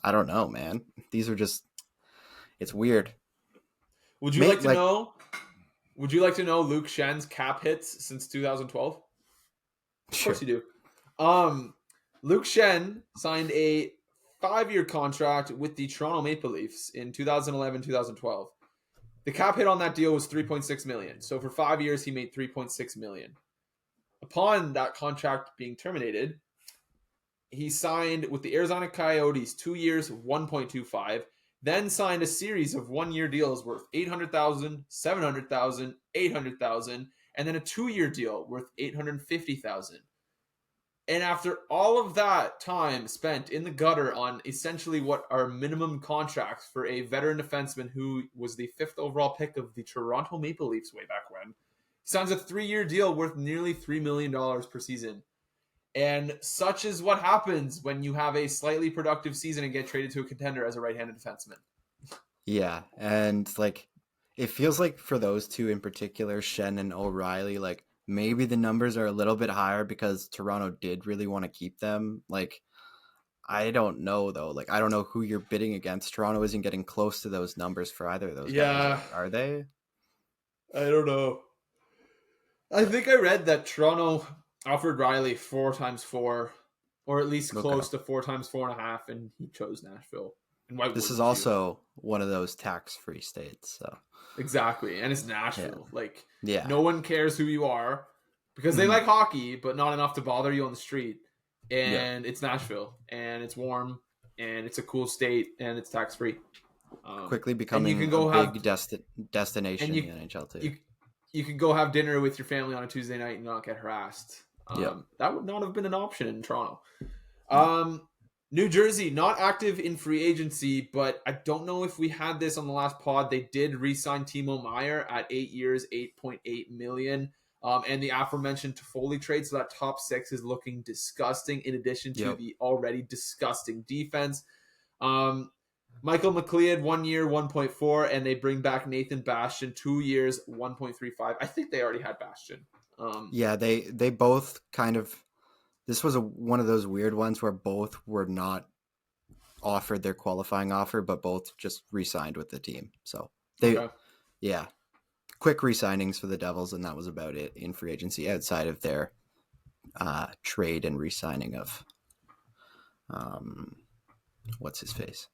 I don't know, man. These are just it's weird. would you Mate, like to like know? Would you like to know Luke Shen's cap hits since 2012? Of course sure, you do. Luke Shen signed a 5-year contract with the Toronto Maple Leafs in 2011-2012. The cap hit on that deal was 3.6 million. So for 5 years he made 3.6 million. Upon that contract being terminated, he signed with the Arizona Coyotes 2 years, 1.25, then signed a series of 1 year deals worth 800,000, 700,000, 800,000, and then a 2 year deal worth 850,000. And after all of that time spent in the gutter on essentially what are minimum contracts for a veteran defenseman who was the 5th overall pick of the Toronto Maple Leafs way back when, he signs a 3 year deal worth nearly $3 million per season. And such is what happens when you have a slightly productive season and get traded to a contender as a right-handed defenseman. yeah, and like it feels like for those two in particular, Shen and O'Reilly, like maybe the numbers are a little bit higher because Toronto did really want to keep them. Like I don't know though. Like I don't know who you're bidding against. Toronto isn't getting close to those numbers for either of those guys. Yeah, Are they? I don't know. I think I read that Toronto offered Riley 4 times 4, or at least Okay. close to 4 times 4.5, and he chose Nashville. And why This is wouldn't you? also one of those tax-free states, so Exactly. And it's yeah, Nashville. Like, yeah, no one cares who you are because they hmm like hockey, but not enough to bother you on the street. yeah. And it's Nashville, and it's warm, and it's a cool state, and it's tax free. Quickly And you becoming can a go have big destination and in the NHL too. you can go have dinner with your family on a Tuesday night and not get harassed. Yep. That would not have been an option in Toronto. No. New Jersey, not active in free agency, but I don't know if we had this on the last pod. They did re-sign Timo Meyer at 8 years, 8.8 million. And the aforementioned Toffoli trade. So that top six is looking disgusting in addition to Yep. the already disgusting defense. Michael McLeod, 1 year, 1.4, and they bring back Nathan Bastian, 2 years, 1.35. I think they already had Bastian. Yeah, they both kind of. This was one of those weird ones where both were not offered their qualifying offer, but both just re-signed with the team. So Okay. yeah, quick re-signings for the Devils, and that was about it in free agency outside of their trade and re-signing of what's his face,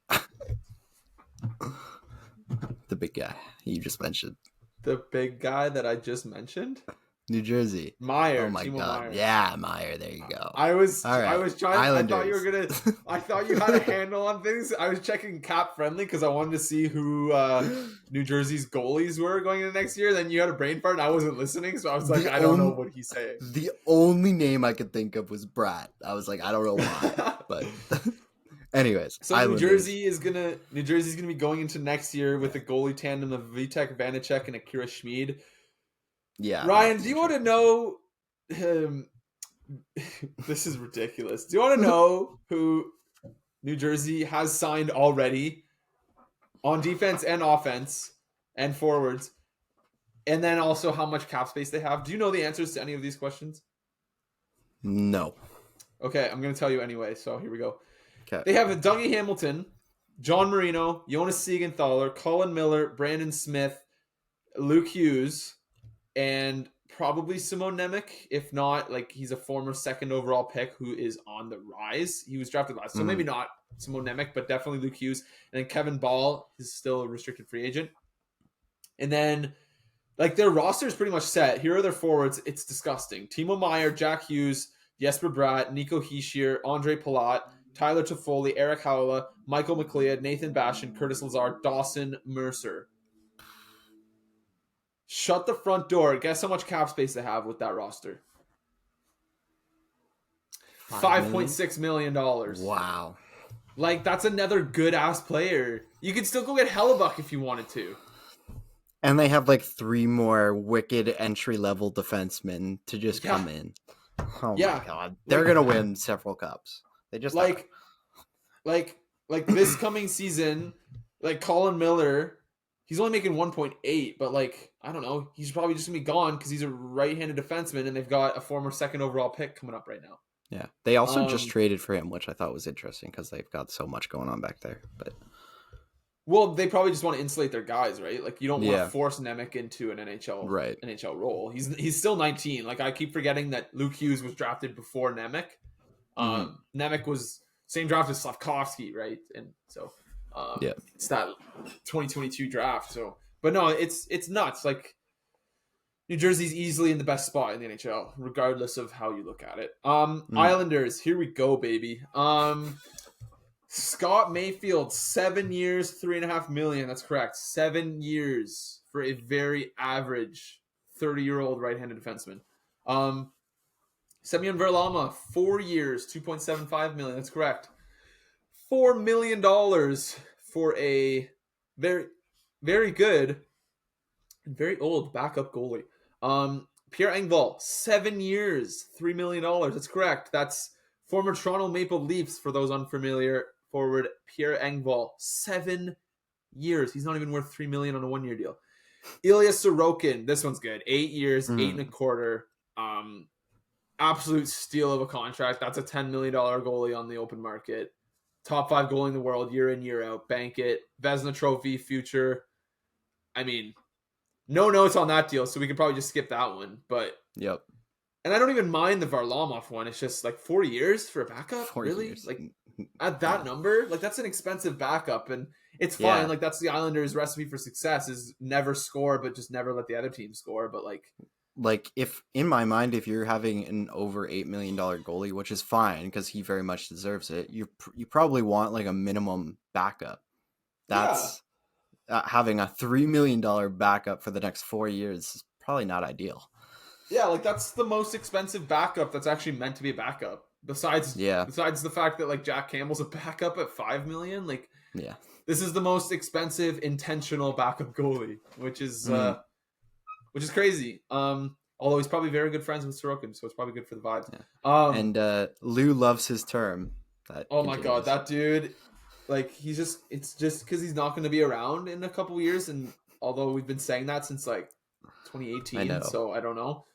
the big guy you just mentioned, The big guy that I just mentioned, New Jersey. Oh Meyer, my Timo God, Meyer. yeah, Meyer. There you go. I was All right, trying. I thought you were Islanders. gonna. I thought you had a handle on things. I was checking cap friendly because I wanted to see who New Jersey's goalies were going into next year. Then you had a brain fart and I wasn't listening, so I was like, the I don't know only what he's saying. the only name I could think of was Brat. I was like, I don't know why, but Anyways, So Islanders. New Jersey's gonna be going into next year with a goalie tandem of Vitek Vanacek and Akira Schmid. Yeah, Ryan, that's do you want to interesting. know? This is ridiculous. Do you want to know who New Jersey has signed already on defense and offense and forwards, and then also how much cap space they have? Do you know the answers to any of these questions? No. Okay, I'm gonna tell you anyway. So here we go. Okay. They have Dougie Hamilton, John Marino, Jonas Siegenthaler, Colin Miller, Brandon Smith, Luke Hughes, and probably Simone Nemec. If not, like he's a former second overall pick who is on the rise. He was drafted last, so maybe not Simone Nemec, but definitely Luke Hughes. And then Kevin Ball is still a restricted free agent. And then like their roster is pretty much set. Here are their forwards. It's disgusting. Timo Meyer, Jack Hughes, Jesper Bratt, Nico Hischier, Andre Palat, Tyler Toffoli, Eric Howla, Michael McLeod, Nathan Bastion, Curtis Lazar, Dawson Mercer. Shut the front door. Guess how much cap space they have with that roster? $5.6 million. Wow. Like, that's another good ass player. You could still go get Hellebuck if you wanted to. And they have like 3 more wicked entry level defensemen to just come in. Oh my god. They're gonna win several cups. They just are. Like this coming season, like Colin Miller, he's only making 1.8, but like, I don't know, he's probably just gonna be gone because he's a right-handed defenseman and they've got a former second overall pick coming up right now. Yeah. They also just traded for him, which I thought was interesting because they've got so much going on back there. But well, they probably just want to insulate their guys, right? Like you don't want to force Nemec into an NHL role. He's still 19. Like I keep forgetting that Luke Hughes was drafted before Nemec. Nemec was same draft as Slavkovsky, right? And so it's that 2022 draft. So, but no, it's nuts. Like New Jersey's easily in the best spot in the NHL, regardless of how you look at it. Islanders, here we go, baby. Scott Mayfield, 7 years, $3.5 million. That's correct. 7 years for a very average 30-year-old right-handed defenseman. Semyon Varlamov, 4 years, $2.75 million. That's correct. $4 million for a very, very good and very old backup goalie. Pierre Engvall, 7 years, $3 million. That's correct. That's former Toronto Maple Leafs, for those unfamiliar, forward Pierre Engvall, 7 years. He's not even worth $3 million on a 1-year deal. Ilya Sorokin, this one's good. 8 years, 8.25. Absolute steal of a contract. That's a $10 million goalie on the open market. Top 5 goalie in the world, year in, year out. Bank it. Vezina Trophy, future. I mean, no notes on that deal, so we could probably just skip that one. But and I don't even mind the Varlamov one. It's just like 4 years for a backup. 4 really? Years. Like at that number, like that's an expensive backup, and it's fine. Like that's the Islanders' recipe for success is never score, but just never let the other team score. But like if in my mind, if you're having an over $8 million goalie, which is fine because he very much deserves it, you probably want like a minimum backup. That's having a $3 million backup for the next 4 years is probably not ideal. Yeah, like that's the most expensive backup that's actually meant to be a backup. Besides the fact that like Jack Campbell's a backup at $5 million, like this is the most expensive intentional backup goalie, which is crazy. Although he's probably very good friends with Sorokin, so it's probably good for the vibes. And Lou loves his term. My god, that dude, like it's just because he's not going to be around in a couple years, and although we've been saying that since like 2018, so I don't know.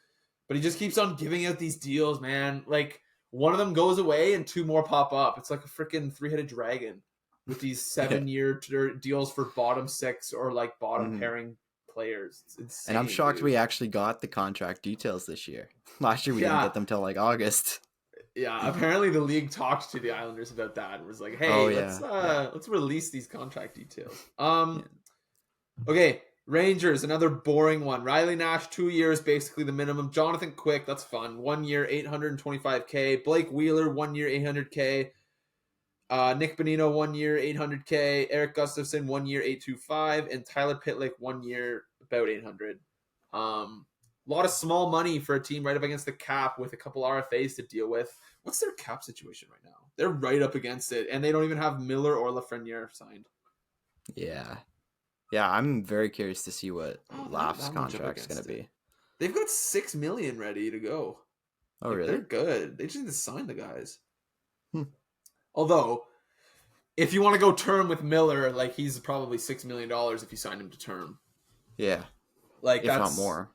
But he just keeps on giving out these deals, man. Like, one of them goes away and 2 more pop up. It's like a freaking 3-headed dragon with these 7-year deals for bottom 6 or, like, bottom pairing players. It's insane, and I'm shocked we actually got the contract details this year. Last year we didn't get them till, like, August. Yeah, apparently the league talked to the Islanders about that and was like, hey, let's release these contract details. Okay. Rangers, another boring one. Riley Nash, 2 years, basically the minimum. Jonathan Quick, that's fun. 1 year, $825K. Blake Wheeler, 1 year, $800K. Nick Bonino, 1 year, $800K. Eric Gustafson, 1 year, $825. And Tyler Pitlick, 1 year, about $800. A lot of small money for a team right up against the cap with a couple RFAs to deal with. What's their cap situation right now? they're right up against it, and they don't even have Miller or Lafreniere signed. Yeah. Yeah, I'm very curious to see what Oh, they're not Laf's that much up contract's going to against it. be. They've got $6 million ready to go. Oh, Like they're really? good. They just need to sign the guys. Hmm. Although, if you want to go term with Miller, like he's probably $6 million if you sign him to term. Yeah. Like If not that's more.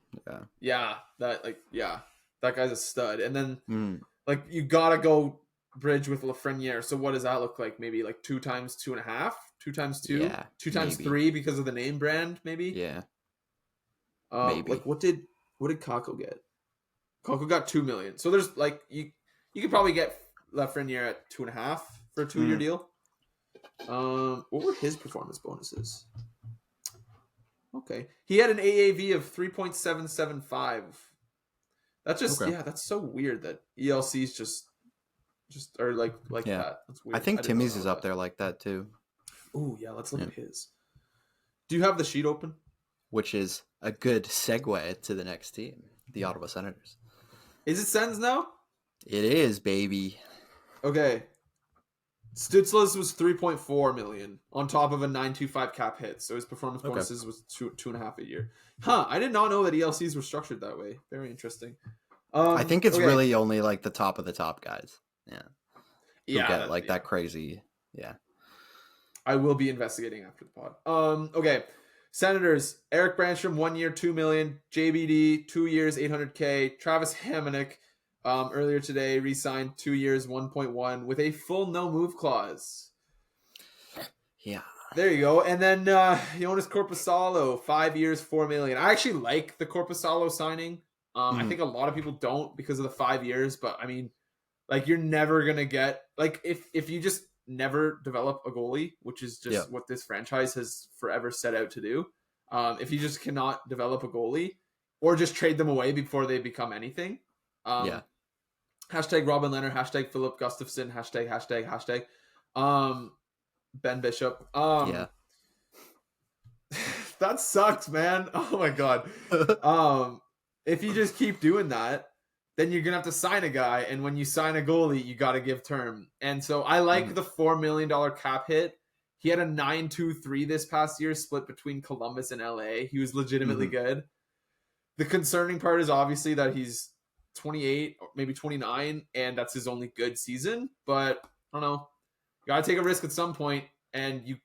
Yeah. that guy's a stud. And then Mm. like you gotta go bridge with Lafreniere. So what does that look like? Maybe like 2 times 2.5, 2 times 2, Yeah. 2 times Maybe. 3 because of the name brand. Maybe. Yeah. Like Maybe. what did Kako get? Kako got 2 million. So there's like you could probably get Lafreniere at 2.5 for a 2-year deal. What were his performance bonuses? Okay, he had an AAV of 3.775. That's just Okay. that's so weird that ELCs just are like Yeah. that. That's I weird. think Did not Timmy's know is up that. there like that too. Oh yeah, let's look Yeah. at his. Do you have the sheet open? Which is a good segue to the next team, the Ottawa Senators. Is it Sens now? It is, baby. Okay. Stützle's was 3.4 million on top of a 925 cap hit, so his performance Okay. bonuses was 2.5 a year. Huh? I did not know that ELCs were structured that way. Very interesting. I think it's Okay. really only like the top of the top guys. Yeah. Who Yeah, get like that crazy. Yeah. I will be investigating after the pod. Okay. Senators, Eric Branstrom, 1 year, 2 million. JBD, 2 years, 800K. Travis Hamonic, earlier today, re-signed 2 years, 1.1 with a full no move clause. Yeah. There you go. And then Jonas Corposalo, 5 years, 4 million. I actually like the Corposalo signing. I think a lot of people don't because of the 5 years, but I mean, like you're never gonna get like if you just never develop a goalie, which is just what this franchise has forever set out to do. If you just cannot develop a goalie or just trade them away before they become anything. Hashtag Robin Leonard, hashtag Philip Gustafson, hashtag. Ben Bishop. Yeah. That sucks, man. Oh my god. If you just keep doing that, then you're gonna have to sign a guy, and when you sign a goalie, you got to give term. And so I like the $4 million cap hit. He had a 9.23 this past year, split between Columbus and LA. He was legitimately good. The concerning part is obviously that he's 28, or maybe 29, and that's his only good season. But I don't know. You gotta take a risk at some point, and you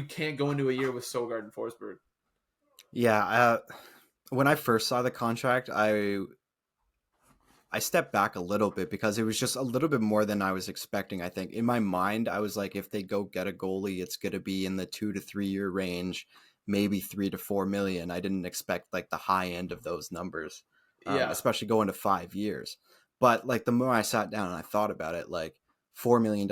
can't go into a year with Sogard and Forsberg. Yeah. When I first saw the contract, I stepped back a little bit because it was just a little bit more than I was expecting. I think in my mind, I was like, if they go get a goalie, it's going to be in the 2 to 3 year range, maybe 3 to 4 million. I didn't expect like the high end of those numbers, especially going to 5 years. But like the more I sat down and I thought about it, like $4 million,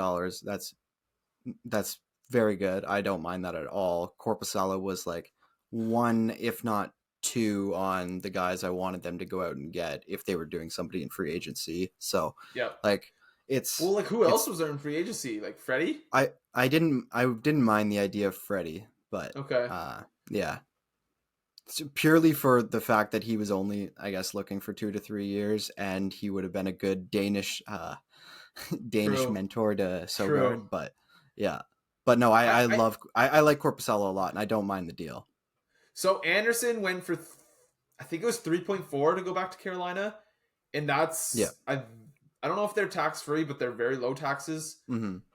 that's very good. I don't mind that at all. Corposalo was like one, if not two, on the guys I wanted them to go out and get if they were doing somebody in free agency. So like it's who else was there in free agency? Like Freddie? I didn't mind the idea of Freddie, but yeah. It's purely for the fact that he was only, I guess, looking for 2 to 3 years, and he would have been a good Danish mentor to Sogard. But yeah, but no, I like Corposalo a lot, and I don't mind the deal. So Anderson went for, I think it was 3.4 to go back to Carolina, and that's I don't know if they're tax free, but they're very low taxes.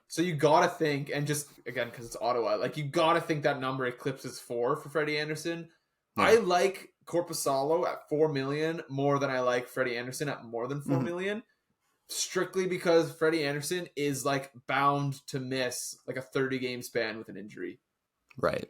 So you gotta think, and just again because it's Ottawa, like you gotta think that number eclipses 4 for Freddie Anderson. I like Corposalo at 4 million more than I like Freddie Anderson at more than 4 million. Strictly because Freddie Anderson is like bound to miss like a 30 game span with an injury. Right.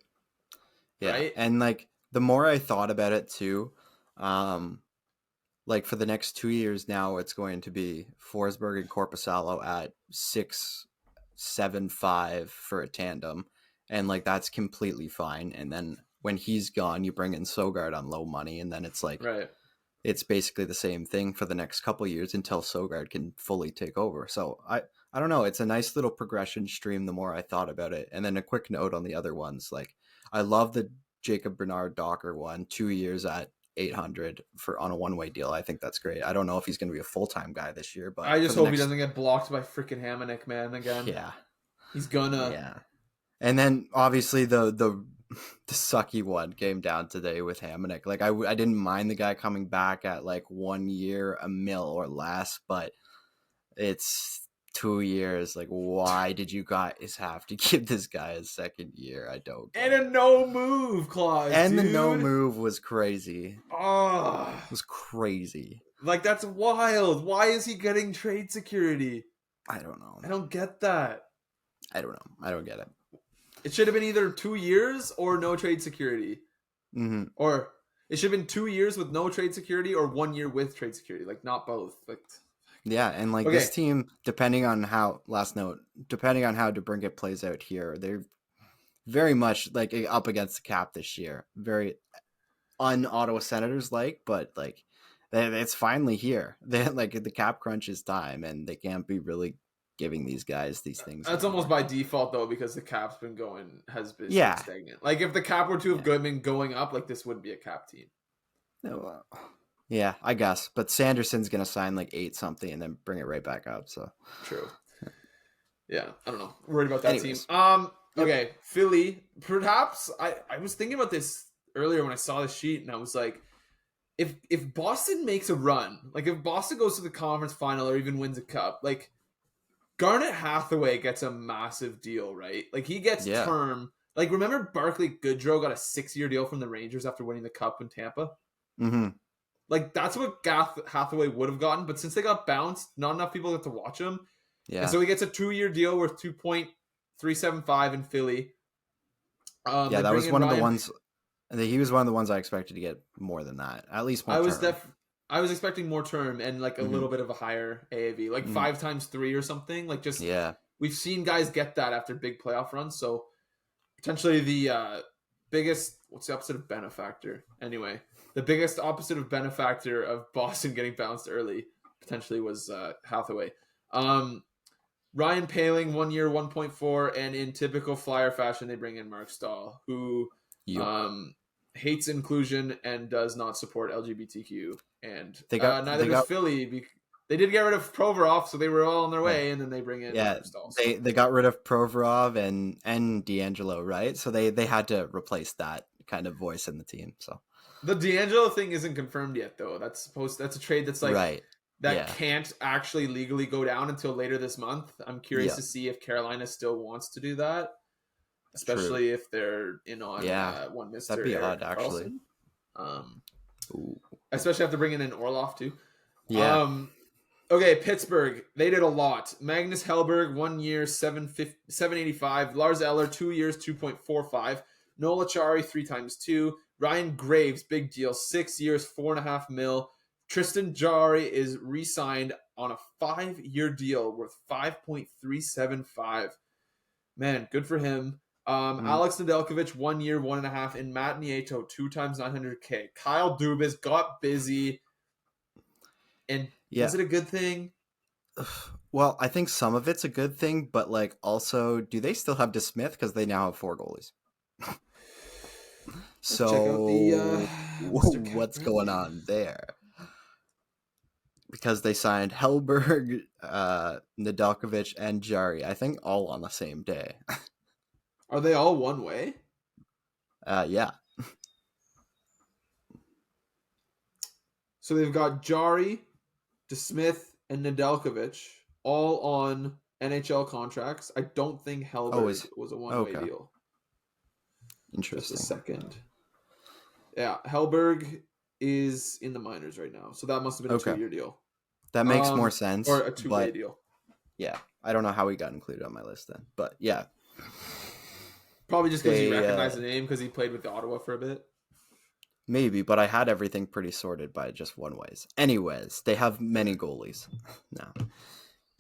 Yeah. Right? And like the more I thought about it too, like for the next 2 years now, it's going to be Forsberg and Corposalo at 6.75 for a tandem. And like that's completely fine. And then when he's gone, you bring in Sogard on low money, and then it's like it's basically the same thing for the next couple of years until Sogard can fully take over. So I don't know. It's a nice little progression stream the more I thought about it. And then a quick note on the other ones. Like I love the Jacob Bernard Docker one, 2 years at 800 for on a one-way deal. I think that's great. I don't know if he's going to be a full-time guy this year, but I for just the hope he next, doesn't get blocked by freaking Hamannik, man. Again, yeah, he's gonna. yeah. And then obviously the sucky one came down today with Hamannik. Like I didn't mind the guy coming back at like 1 year, a mil or less, but it's 2 years. Like, why did you guys have to give this guy a second year? I don't get And it. a no move clause, And dude. the no move was crazy. Oh, It was crazy. like that's wild. Why is he getting trade security? I don't know. I don't get that. I don't know. I don't get it. It should have been either 2 years or no trade security, Mm-hmm. or it should have been 2 years with no trade security or 1 year with trade security. Like not both. Like Yeah, and like okay, this team, depending on how DeBrincat plays out here, they're very much like up against the cap this year. Very un-Ottawa Senators like, but like it's finally here. They like the cap crunch is time, and they can't be really giving these guys these things. that's anymore. almost by default though, because the cap's has been Yeah. stagnant. Like if the cap were to have Yeah. been going up, like this would be a cap team. No, yeah, I guess. But Sanderson's gonna sign like 8 something and then bring it right back up. So True. Yeah, I don't know. Worried about that Anyways. team. Okay, Philly. Perhaps I was thinking about this earlier when I saw the sheet, and I was like, if Boston makes a run, like if Boston goes to the conference final or even wins a cup, like Garnet Hathaway gets a massive deal, right? Like he gets Yeah. term. Like remember Barclay Goodrow got a 6-year deal from the Rangers after winning the cup in Tampa? Mm-hmm. Like that's what Hathaway would have gotten, but since they got bounced, not enough people got to watch him. Yeah. And so he gets a 2-year deal worth $2.375 in Philly. Yeah, that was one of the ones. He was one of the ones I expected to get more than that. At least more. I was expecting more term and like a little bit of a higher AAV, like 5 times 3 or something. Like just we've seen guys get that after big playoff runs. So potentially the biggest, what's the opposite of benefactor? Anyway, the biggest opposite of benefactor of Boston getting bounced early potentially was Hathaway. Ryan Paling, 1 year, 1.4, and in typical Flyer fashion, they bring in Mark Stahl, who hates inclusion and does not support LGBTQ. And neither does Philly. They did get rid of Provorov, so they were all on their way, and then they bring in Mark Stahl. So. They got rid of Provorov and D'Angelo, right? So they had to replace that kind of voice in the team. So the D'Angelo thing isn't confirmed yet, though. That's a trade that's like right. That can't actually legally go down until later this month. I'm curious to see if Carolina still wants to do that, especially if they're in on one Mr. That'd be Erik odd, actually. Especially after bringing in Orlov too. Yeah. Okay, Pittsburgh. They did a lot. Magnus Hellberg, 1 year, 785. Lars Eller, 2 years, 2.45. Noel Acciari, 3 times 2. Ryan Graves, big deal, 6 years, 4.5 mil. Tristan Jarry is re-signed on a 5-year deal worth $5.375. Man, good for him. Alex Nedeljkovic, 1 year, 1.5, and Matt Nieto, 2 times $900K. Kyle Dubas got busy. And is it a good thing? Well, I think some of it's a good thing, but like also, do they still have DeSmith? Because they now have 4 goalies. So what's going on there? Because they signed Hellberg, Nedeljkovic, and Jarry, I think all on the same day. Are they all one way? Yeah. So they've got Jarry, DeSmith, and Nedeljkovic all on NHL contracts. I don't think Hellberg was a one-way deal. Interesting. Just a second. Yeah, Hellberg is in the minors right now, so that must have been a 2-year deal. That makes more sense. Or a 2-way deal. Yeah, I don't know how he got included on my list then, but yeah. Probably just because you recognize the name because he played with Ottawa for a bit. Maybe, but I had everything pretty sorted by just one ways. Anyways, they have many goalies now.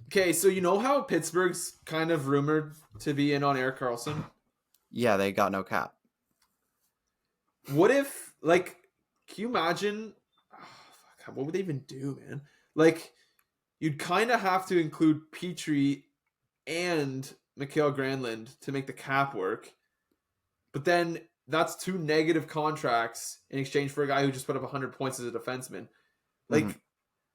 Okay, so you know how Pittsburgh's kind of rumored to be in on Erik Karlsson? Yeah, they got no cap. What if, like, can you imagine? What would they even do, man? Like, you'd kind of have to include Petrie and Mikael Granlund to make the cap work. But then that's 2 negative contracts in exchange for a guy who just put up 100 points as a defenseman. Like, Mhm.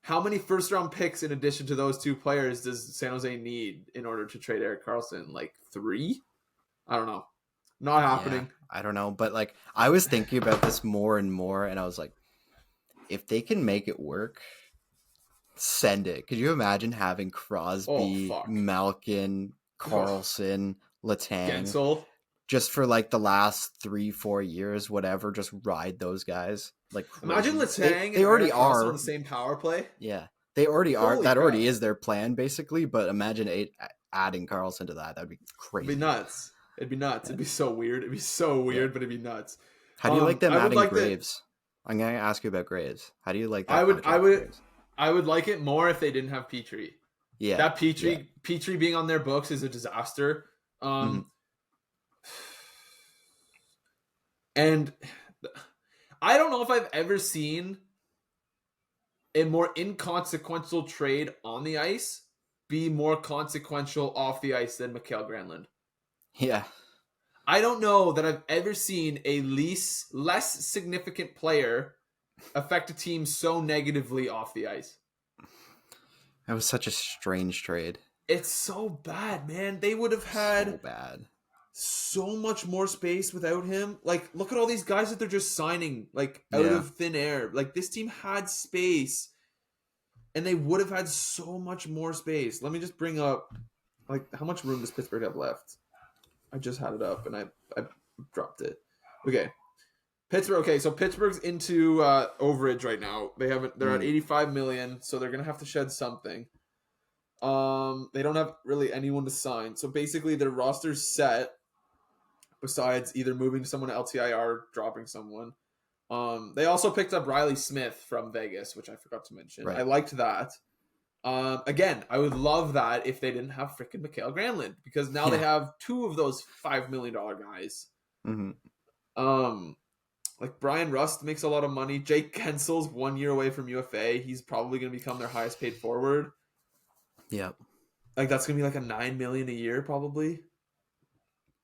how many first round picks in addition to those 2 players does San Jose need in order to trade Erik Karlsson? Like 3? I don't know. Not Yeah, happening. I don't know, but like I was thinking about this more and more, and I was like, if they can make it work, send it. Could you imagine having Oh, Crosby, fuck. Malkin, Oh, Carlson, Letang Gensel. just for like the last 3-4 years, whatever? Just ride those guys like Imagine crazy. Letang They and already Erik Karlsson on are. the same power play. Yeah, they already are. Holy That crap. already is their plan basically. But imagine adding Carlson to that. That'd be It'd be crazy. nuts. It'd be nuts. Yeah. It'd be so weird. It'd be so Yeah. weird, but it'd be nuts. How do you like them I would adding like that. Graves? I'm gonna ask you about Graves. How do you like I that would. I contract for would. Graves? I would like it more if they didn't have Petrie. Yeah, That yeah. Petrie being on their books is a disaster. Hmm. And I don't know if I've ever seen a more inconsequential trade on the ice be more consequential off the ice than Mikael Granlund. Yeah, I don't know that I've ever seen a less significant player affect a team so negatively off the ice. that was such a strange trade. It's so bad, man. They would have had So bad. so much more space without him. Like, look at all these guys that they're just signing, like, out Yeah. of thin air. Like, this team had space, and they would have had so much more space. Let me just bring up, like, how much room does Pittsburgh have left? I just had it up, and I dropped it. Okay. Pittsburgh. Okay, so Pittsburgh's into overage right now. They're at 85 million, so they're gonna have to shed something. They don't have really anyone to sign, so basically their roster's set. Besides either moving someone to LTIR or dropping someone, they also picked up Riley Smith from Vegas, which I forgot to mention. Right. I liked that. Again, I would love that if they didn't have freaking Mikael Granlund, because now they have 2 of those $5 million guys. Mm-hmm. Like Brian Rust makes a lot of money. Jake Gensel's 1 year away from UFA. He's probably going to become their highest paid forward. Yep. Like that's going to be like a $9 million a year probably.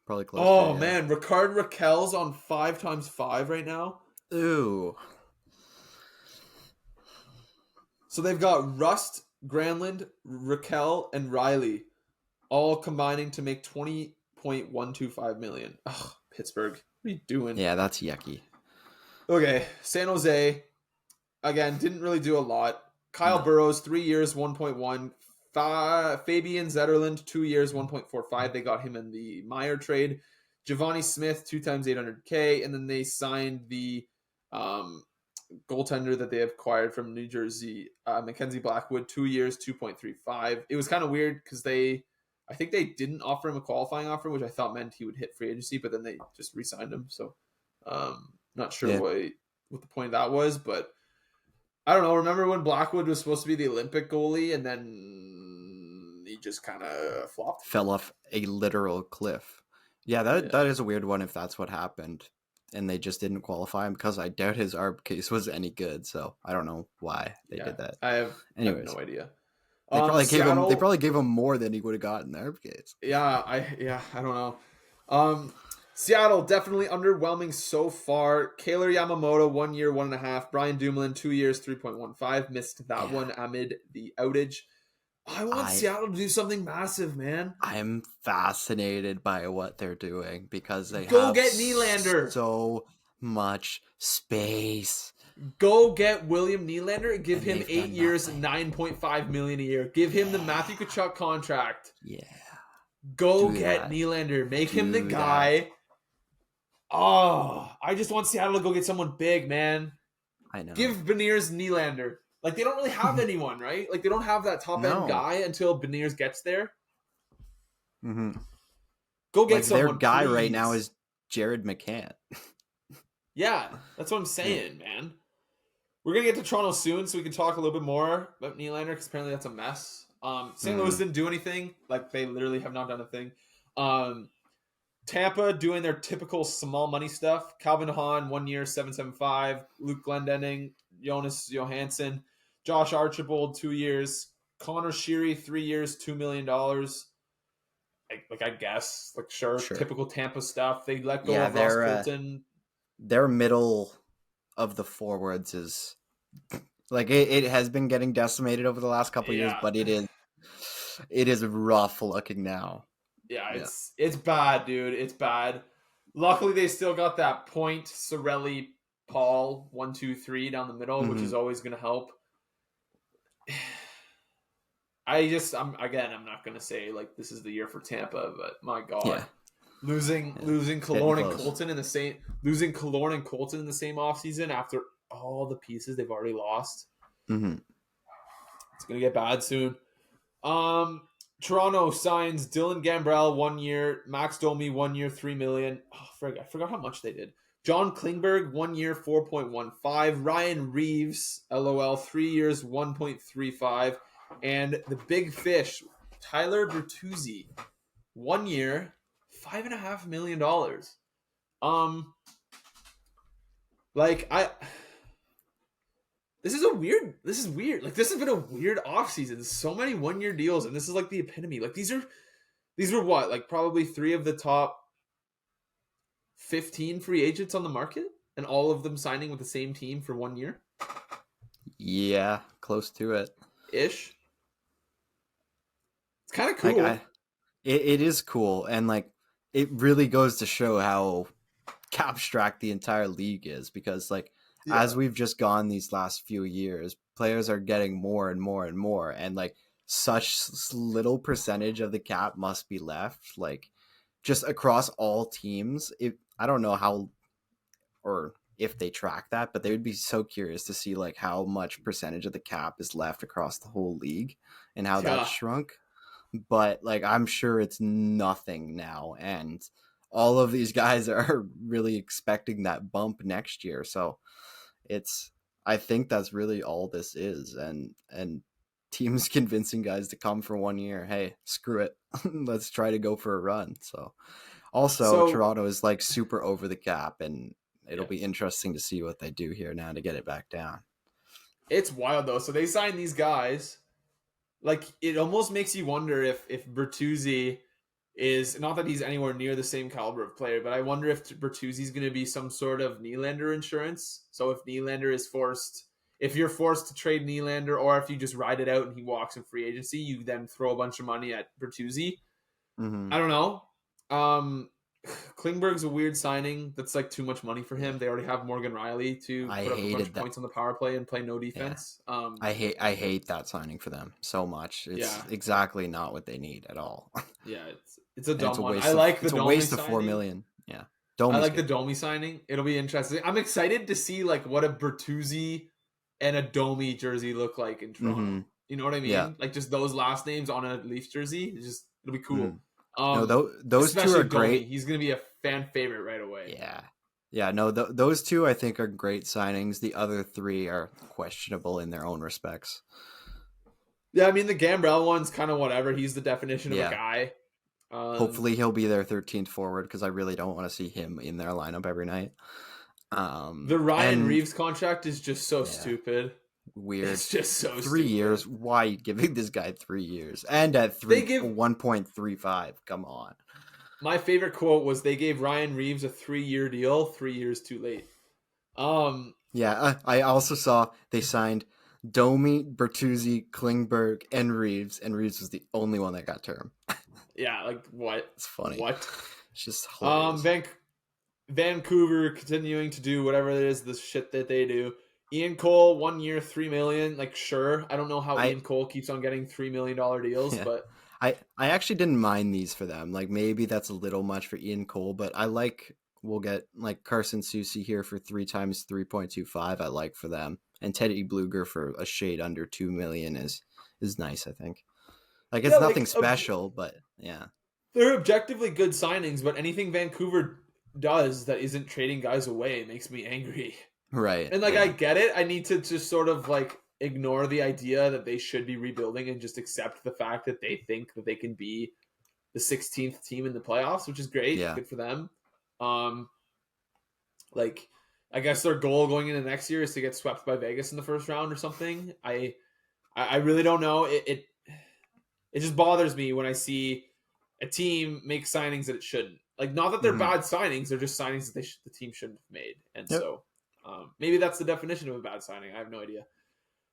Probably close. Oh to, man, Ricard Raquel's on 5x5 right now. Ooh. So they've got Rust, Granlund, Raquel, and Riley all combining to make $20.125 million. Ugh, Pittsburgh. What are you doing? Yeah, that's yucky. Okay, San Jose, again, didn't really do a lot. Kyle Burrows, 3 years, 1.1. Fabian Zetterlund, 2 years, 1.45. They got him in the Meyer trade. Giovanni Smith, 2 times $800K. And then they signed the goaltender that they acquired from New Jersey, Mackenzie Blackwood, 2 years, 2.35. It was kind of weird because I think they didn't offer him a qualifying offer, which I thought meant he would hit free agency, but then they just re-signed him. So not sure what the point of that was, but I don't know. Remember when Blackwood was supposed to be the Olympic goalie and then he just kind of flopped? Fell off a literal cliff. Yeah, that is a weird one if that's what happened. And they just didn't qualify him because I doubt his ARB case was any good. So I don't know why they did that. I have no idea. They probably gave him more than he would have gotten in the ARB case. Yeah, I don't know. Seattle definitely underwhelming so far. Kaylor Yamamoto, 1 year, 1.5. Brian Dumoulin, 2 years, 3.15. Missed that one amid the outage. I want Seattle to do something massive, man. I'm fascinated by what they're doing because they go have get Nylander. So much space. Go get William Nylander and give him 8 years, $9.5 million a year. Give him the Matthew Tkachuk contract. Yeah. Go get Nylander. Make him the guy. Oh, I just want Seattle to go get someone big, man. I know. Give Beniers Nylander. Like, they don't really have anyone, right? Like, they don't have that top-end guy until Beniers gets there. Mm-hmm. Go get someone, their guy please. right now is Jared McCann. Yeah, that's what I'm saying, man. We're going to get to Toronto soon, so we can talk a little bit more about Nylander, because apparently that's a mess. St. Louis didn't do anything. Like, they literally have not done a thing. Tampa doing their typical small money stuff. Calvin Hahn, 1 year, 7.75. Luke Glendening, Jonas Johansson. Josh Archibald, 2 years. Connor Sheary, 3 years, $2 million. I guess sure, Sure. typical Tampa stuff. They let go Yeah, of Ross Colton. their middle of the forwards is like it has been getting decimated over the last couple of years, Yeah, but it is rough looking now. yeah, Yeah. it's bad, dude. It's bad. Luckily, they still got that point Sorelli Paul 1-2-3 down the middle, which Hmm. is always going to help. I'm not gonna say like this is the year for Tampa, but my God, Yeah. losing Yeah. losing It's getting Killorn and close. Colton in the same losing Killorn and Colton in the same offseason after all the pieces they've already lost. Hmm. It's gonna get bad soon. Um, Toronto signs Dylan Gambrell 1 year, Max Domi 1 year, $3 million. Oh, I forgot how much they did. John Klingberg 1 year, 4.15. Ryan Reeves, LOL, 3 years, 1.35. And the big fish, Tyler Bertuzzi, 1 year, $5.5 million. Um, like I this is weird. Like this has been a weird offseason. So many 1 year deals, and this is like the epitome. Like these were what? Like probably three of the top 15 free agents on the market, and all of them signing with the same team for 1 year Yeah, close to it. ish. It's kind of Like cool. it is cool, and like it really goes to show how abstract the entire league is, because like as Yeah. we've just gone these last few years, players are getting more and more and more, and like such little percentage of the cap must be left, like just across all teams. I don't know how or if they track that, but they would be so curious to see like how much percentage of the cap is left across the whole league and how that's Yeah. shrunk. But like I'm sure it's nothing now, and all of these guys are really expecting that bump next year. So it's I think that's really all this is, and teams convincing guys to come for 1 year. Hey, screw it. Let's try to go for a run. So also So Toronto is like super over the cap, and it'll yeah, be interesting to see what they do here now to get it back down. it's wild though. So they signed these guys. Like it almost makes you wonder if Bertuzzi is not that he's anywhere near the same caliber of player, but I wonder if Bertuzzi's going to be some sort of Nylander insurance. So if Nylander is forced, if you're forced to trade Nylander, or if you just ride it out and he walks in free agency, you then throw a bunch of money at Bertuzzi. Mm-hmm. I don't know. Um, Klingberg's a weird signing. That's like too much money for Yeah, him. They already have Morgan Riley to I put up a bunch hated of that. points on the power play and play no Yeah, defense. I hate that signing for them so much. It's Yeah, exactly not what they need at all, yeah, it's a and dumb one. I like the it's a Domi waste of four signing. million. Yeah, I Domi's like the good. Domi signing. It'll be interesting. I'm excited to see like what a Bertuzzi and a Domi jersey look like in Mm-hmm. Toronto. You know what I Yeah. mean? Like just those last names on a Leafs jersey. It'll be Mm-hmm. cool. No, Um, those two especially are Domi. great. He's gonna be a fan favorite right away. Yeah. Yeah, no, those two I think are great signings. The other three are questionable in their own respects. Yeah, I mean the Gambrell one's kind of whatever. He's the definition of a Yeah. guy. Um, Hopefully he'll be their 13th forward, because I really don't want to see him in their lineup every night. the Ryan And Reeves contract is just so yeah, stupid. weird. It's just so 3 years. stupid. Why are you giving this guy 3 years? And at They three give 1.35. Come on. my favorite quote was they gave Ryan Reeves a 3 year deal, 3 years too late. Um, Yeah, I also saw they signed Domi, Bertuzzi, Klingberg, and Reeves was the only one that got term. yeah, like what? It's funny. What? It's just Um, hilarious. Van- Vancouver continuing to do whatever it is, the shit that they do. Ian Cole, 1 year, $3 million. Like, sure, I don't know how I Ian Cole keeps on getting $3 million deals, yeah. but I actually didn't mind these for them. Like maybe that's a little much for Ian Cole, but I like we'll get like Carson Soucy here for 3 times 3.25. I like for them. And Teddy Bluger for a shade under 2 million is nice, I think. Like yeah, it's nothing special, but yeah. they're objectively good signings. But anything Vancouver does that isn't trading guys away makes me angry. Right. And like I Yeah. get it. I need to just sort of like ignore the idea that they should be rebuilding and just accept the fact that they think that they can be the 16th team in the playoffs, which is great. Yeah. Good for them. Um like I guess their goal going into next year is to get swept by Vegas in the first round or something. I really don't know. It just bothers me when I see a team makes signings that it shouldn't. Like, not that they're Mm-hmm. bad signings, they're just signings that the team shouldn't have made. And Yep. so maybe that's the definition of a bad signing. I have no idea.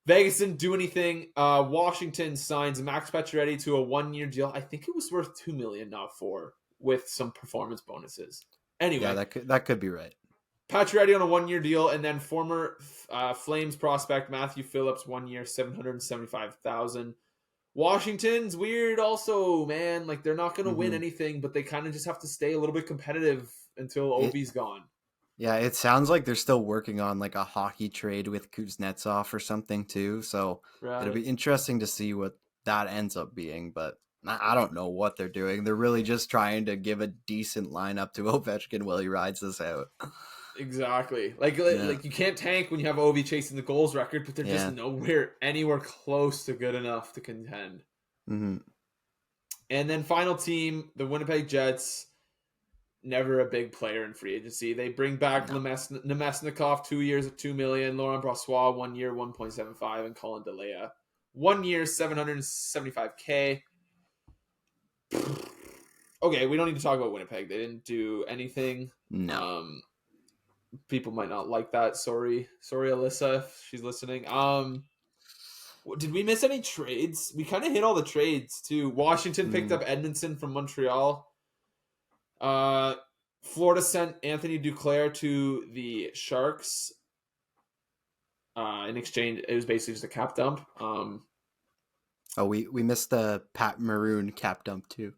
Vegas didn't do anything. Washington signs Max Pacioretty to a 1-year deal. I think it was worth $2 million, not 4, with some performance bonuses. Anyway, Yeah, that could be right. Pacioretty on a 1-year deal, and then former Flames prospect Matthew Phillips, 1 year, $775,000. Washington's weird, also, man. Like, they're not going to win anything, but they kind of just have to stay a little bit competitive until Ovi's gone. Yeah, it sounds like they're still working on like a hockey trade with Kuznetsov or something too. So it'll be interesting to see what that ends up being. But I don't know what they're doing. They're really just trying to give a decent lineup to Ovechkin while he rides this out. Exactly. Like you can't tank when you have Ovi chasing the goals record, but they're just anywhere close to good enough to contend. Mm-hmm. And then final team, the Winnipeg Jets. Never a big player in free agency. They bring back Nemesnikov, 2 years at $2 million. Laurent Brossoit, 1 year, 1.75, and Colin DeLea, 1 year, $775K. Okay, we don't need to talk about Winnipeg. They didn't do anything. No. People might not like that. Sorry, Alyssa, if she's listening. Did we miss any trades? We kind of hit all the trades too. Washington picked up Edmondson from Montreal. Florida sent Anthony Duclair to the Sharks. In exchange, it was basically just a cap dump. We missed the Pat Maroon cap dump too.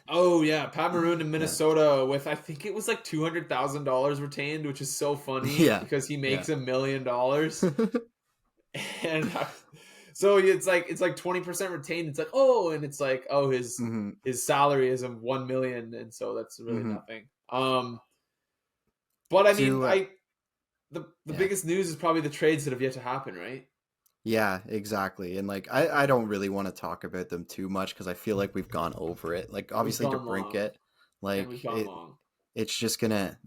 Oh yeah, Pat Maroon in Minnesota with, I think it was like $200,000 retained, which is so funny because he makes $1 million. And so it's like 20% retained. It's like, and it's like, his salary is $1 million, and so that's really nothing. But I mean, the biggest news is probably the trades that have yet to happen, right? Yeah, exactly. And like, I don't really want to talk about them too much because I feel like we've gone over it. Like, obviously DeBrincat, like it's just gonna,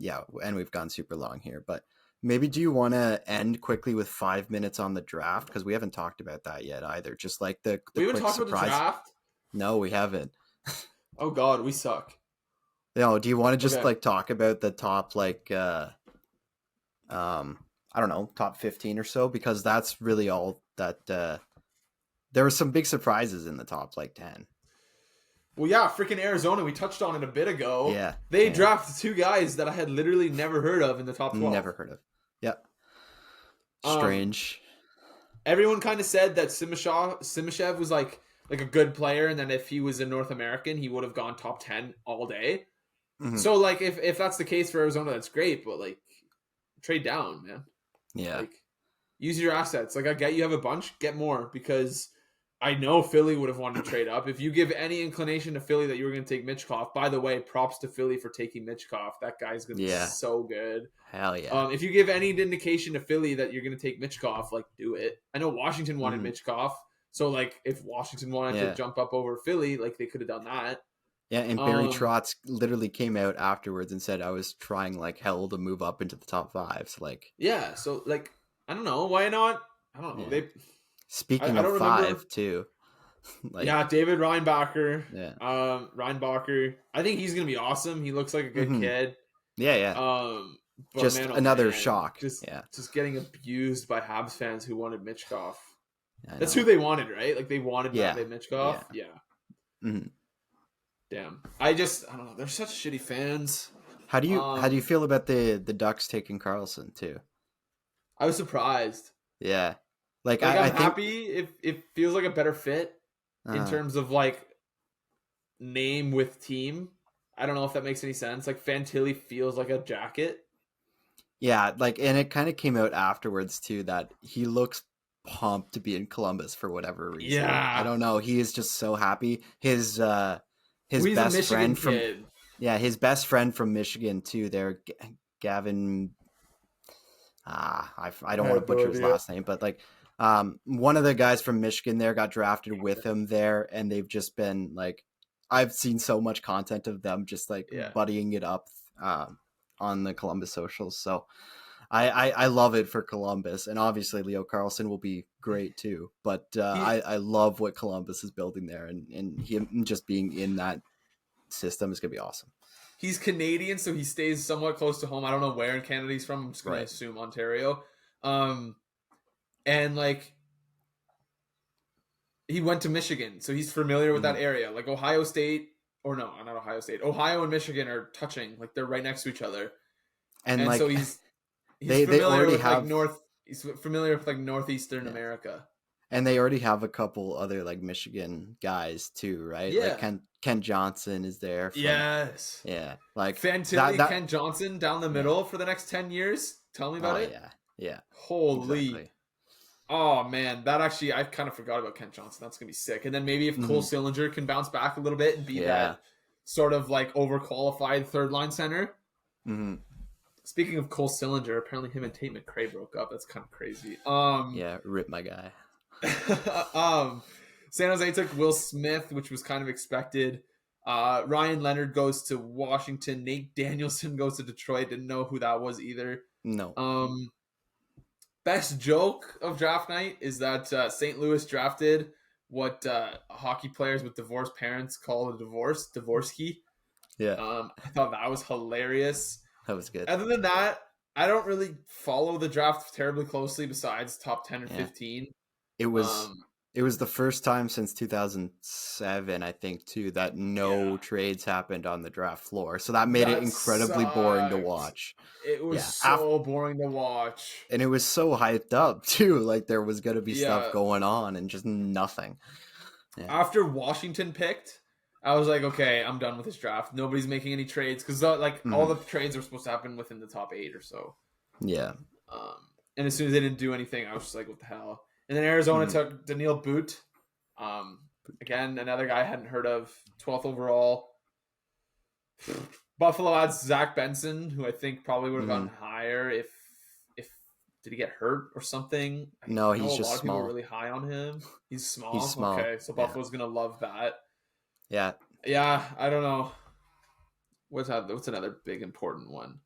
and we've gone super long here. But maybe do you want to end quickly with 5 minutes on the draft, because we haven't talked about that yet either. Just like the we haven't quick talked surprise. About the draft? No, we haven't. Oh God, we suck. No, do you want to just like talk about the top like I don't know, top 15 or so, because that's really all that there were some big surprises in the top like 10. Well, yeah, freaking Arizona, we touched on it a bit ago. Yeah. They drafted 2 guys that I had literally never heard of in the top 12. Never heard of. Yeah. Strange. Everyone kind of said that Simashev was like a good player, and then if he was a North American, he would have gone top 10 all day. So like if that's the case for Arizona, that's great, but like trade down, man. Yeah. Like, use your assets. Like, I get you have a bunch, get more, because I know Philly would have wanted to trade up. If you give any inclination to Philly that you were going to take Michkov, by the way, props to Philly for taking Michkov. That guy's going to be so good. Hell yeah. If you give any indication to Philly that you're going to take Michkov, like, do it. I know Washington wanted Michkov, so like if Washington wanted to jump up over Philly, like they could have done that. Yeah, and Barry Trotz literally came out afterwards and said I was trying like hell to move up into the top 5. So like, yeah, so like I don't know, why not? I don't know. Yeah. Speaking of 5 too, like, David Reinbacher. Yeah, Reinbacher. I think he's gonna be awesome. He looks like a good kid. Yeah. But just another shock. Just getting abused by Habs fans who wanted Michkov. That's who they wanted, right? Like they wanted Matvei Michkov. Yeah. Mm-hmm. Damn. I don't know. They're such shitty fans. How do you feel about the Ducks taking Carlson too? I was surprised. Yeah. Like I'm happy if it feels like a better fit in terms of like name with team. I don't know if that makes any sense. Like Fantilli feels like a jacket. Yeah, like, and it kind of came out afterwards too that he looks pumped to be in Columbus for whatever reason. Yeah. I don't know. He is just so happy. His best friend from his best friend from Michigan too. There, Gavin. I don't want to butcher his last name, but like, one of the guys from Michigan there got drafted with him there, and they've just been like, I've seen so much content of them just like buddying it up on the Columbus socials. So I love it for Columbus, and obviously Leo Carlson will be great too. But I love what Columbus is building there, and him just being in that system is gonna be awesome. He's Canadian, so he stays somewhat close to home. I don't know where in Canada he's from. I'm just gonna Right. assume Ontario. And like he went to Michigan, so he's familiar with that area. Like Ohio State, or no, not Ohio State. Ohio and Michigan are touching, like they're right next to each other. And And like so he's they familiar already with have he's familiar with like northeastern Yeah. America. And they already have a couple other like Michigan guys too, right? Yeah. Like Ken Johnson is there. Yes. Yeah. Like Fantilli, Ken Johnson down the middle for the next 10 years. Tell me about it. Yeah. Yeah. Holy. Exactly. Oh man, that actually I kind of forgot about Kent Johnson. That's gonna be sick. And then maybe if Cole Sillinger can bounce back a little bit and be that sort of like overqualified third line center. Mm-hmm. Speaking of Cole Sillinger, apparently him and Tate McRae broke up. That's kind of crazy. Yeah, rip my guy. San Jose took Will Smith, which was kind of expected. Ryan Leonard goes to Washington. Nate Danielson goes to Detroit. Didn't know who that was either. No. Best joke of draft night is that St. Louis drafted what hockey players with divorced parents call a divorce key. Yeah. I thought that was hilarious. That was good. Other than that, I don't really follow the draft terribly closely besides top 10 or 15. It was the first time since 2007, I think, too, that no trades happened on the draft floor. So that made it incredibly boring to watch. It was so boring to watch. And it was so hyped up, too. Like, there was going to be stuff going on and just nothing. Yeah. After Washington picked, I was like, okay, I'm done with this draft. Nobody's making any trades because, all the trades were supposed to happen within the top 8 or so. Yeah. And as soon as they didn't do anything, I was just like, what the hell? And then Arizona took Daniil Boot. Again, another guy I hadn't heard of. 12th overall. Buffalo adds Zach Benson, who I think probably would have gotten higher if did he get hurt or something? No, he's just a lot of small. people are really high on him. He's small. He's small. Okay, so Buffalo's gonna love that. Yeah. Yeah, I don't know. What's another big important one?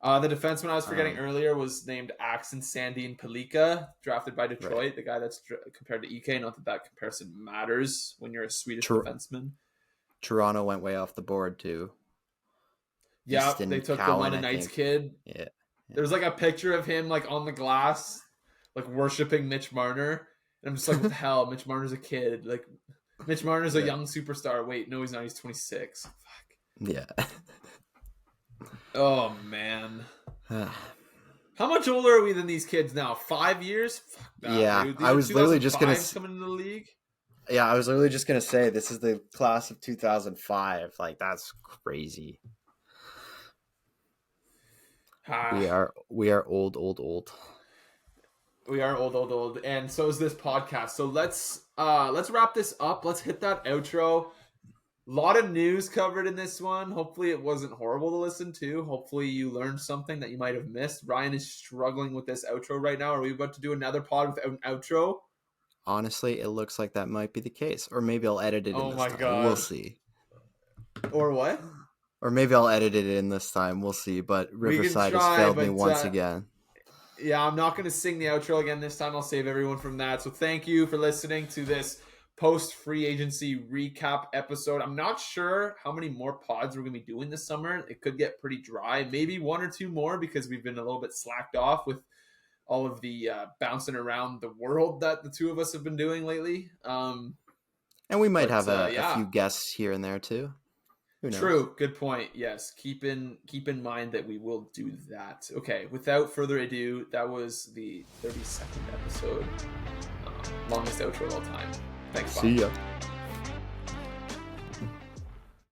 The defenseman I was forgetting earlier was named Axon Sandin Pelika, drafted by Detroit. The guy that's compared to EK. Not that comparison matters when you're a Swedish defenseman. Toronto went way off the board too. Yeah, they took the London Knights kid. Yeah. There was like a picture of him like on the glass, like worshiping Mitch Marner. And I'm just like, what the hell? Mitch Marner's a kid. Like, Mitch Marner's a young superstar. Wait, no, he's not. He's 26. Fuck. Yeah. Oh, man. How much older are we than these kids now? 5 years? Fuck that, yeah, dude. I was literally just going to coming into the league. Yeah, I was literally just going to say this is the class of 2005. Like, that's crazy. We are old. We are old, and so is this podcast. So let's wrap this up. Let's hit that outro. A lot of news covered in this one. Hopefully it wasn't horrible to listen to. Hopefully you learned something that you might have missed. Ryan is struggling with this outro right now. Are we about to do another pod without an outro? Honestly, it looks like that might be the case. Or maybe I'll edit it in this time. God. We'll see. Or what? Or maybe I'll edit it in this time. We'll see. But Riverside has failed me once again. Yeah, I'm not going to sing the outro again this time. I'll save everyone from that. So thank you for listening to this post-free agency recap episode. I'm not sure how many more pods we're going to be doing this summer. It could get pretty dry. Maybe 1 or 2 more because we've been a little bit slacked off with all of the bouncing around the world that the two of us have been doing lately. And we might have a few guests here and there too. True. Good point. Yes. Keep in mind that we will do that. Okay. Without further ado, that was the 32nd episode. Longest outro of all time. Thanks. See ya.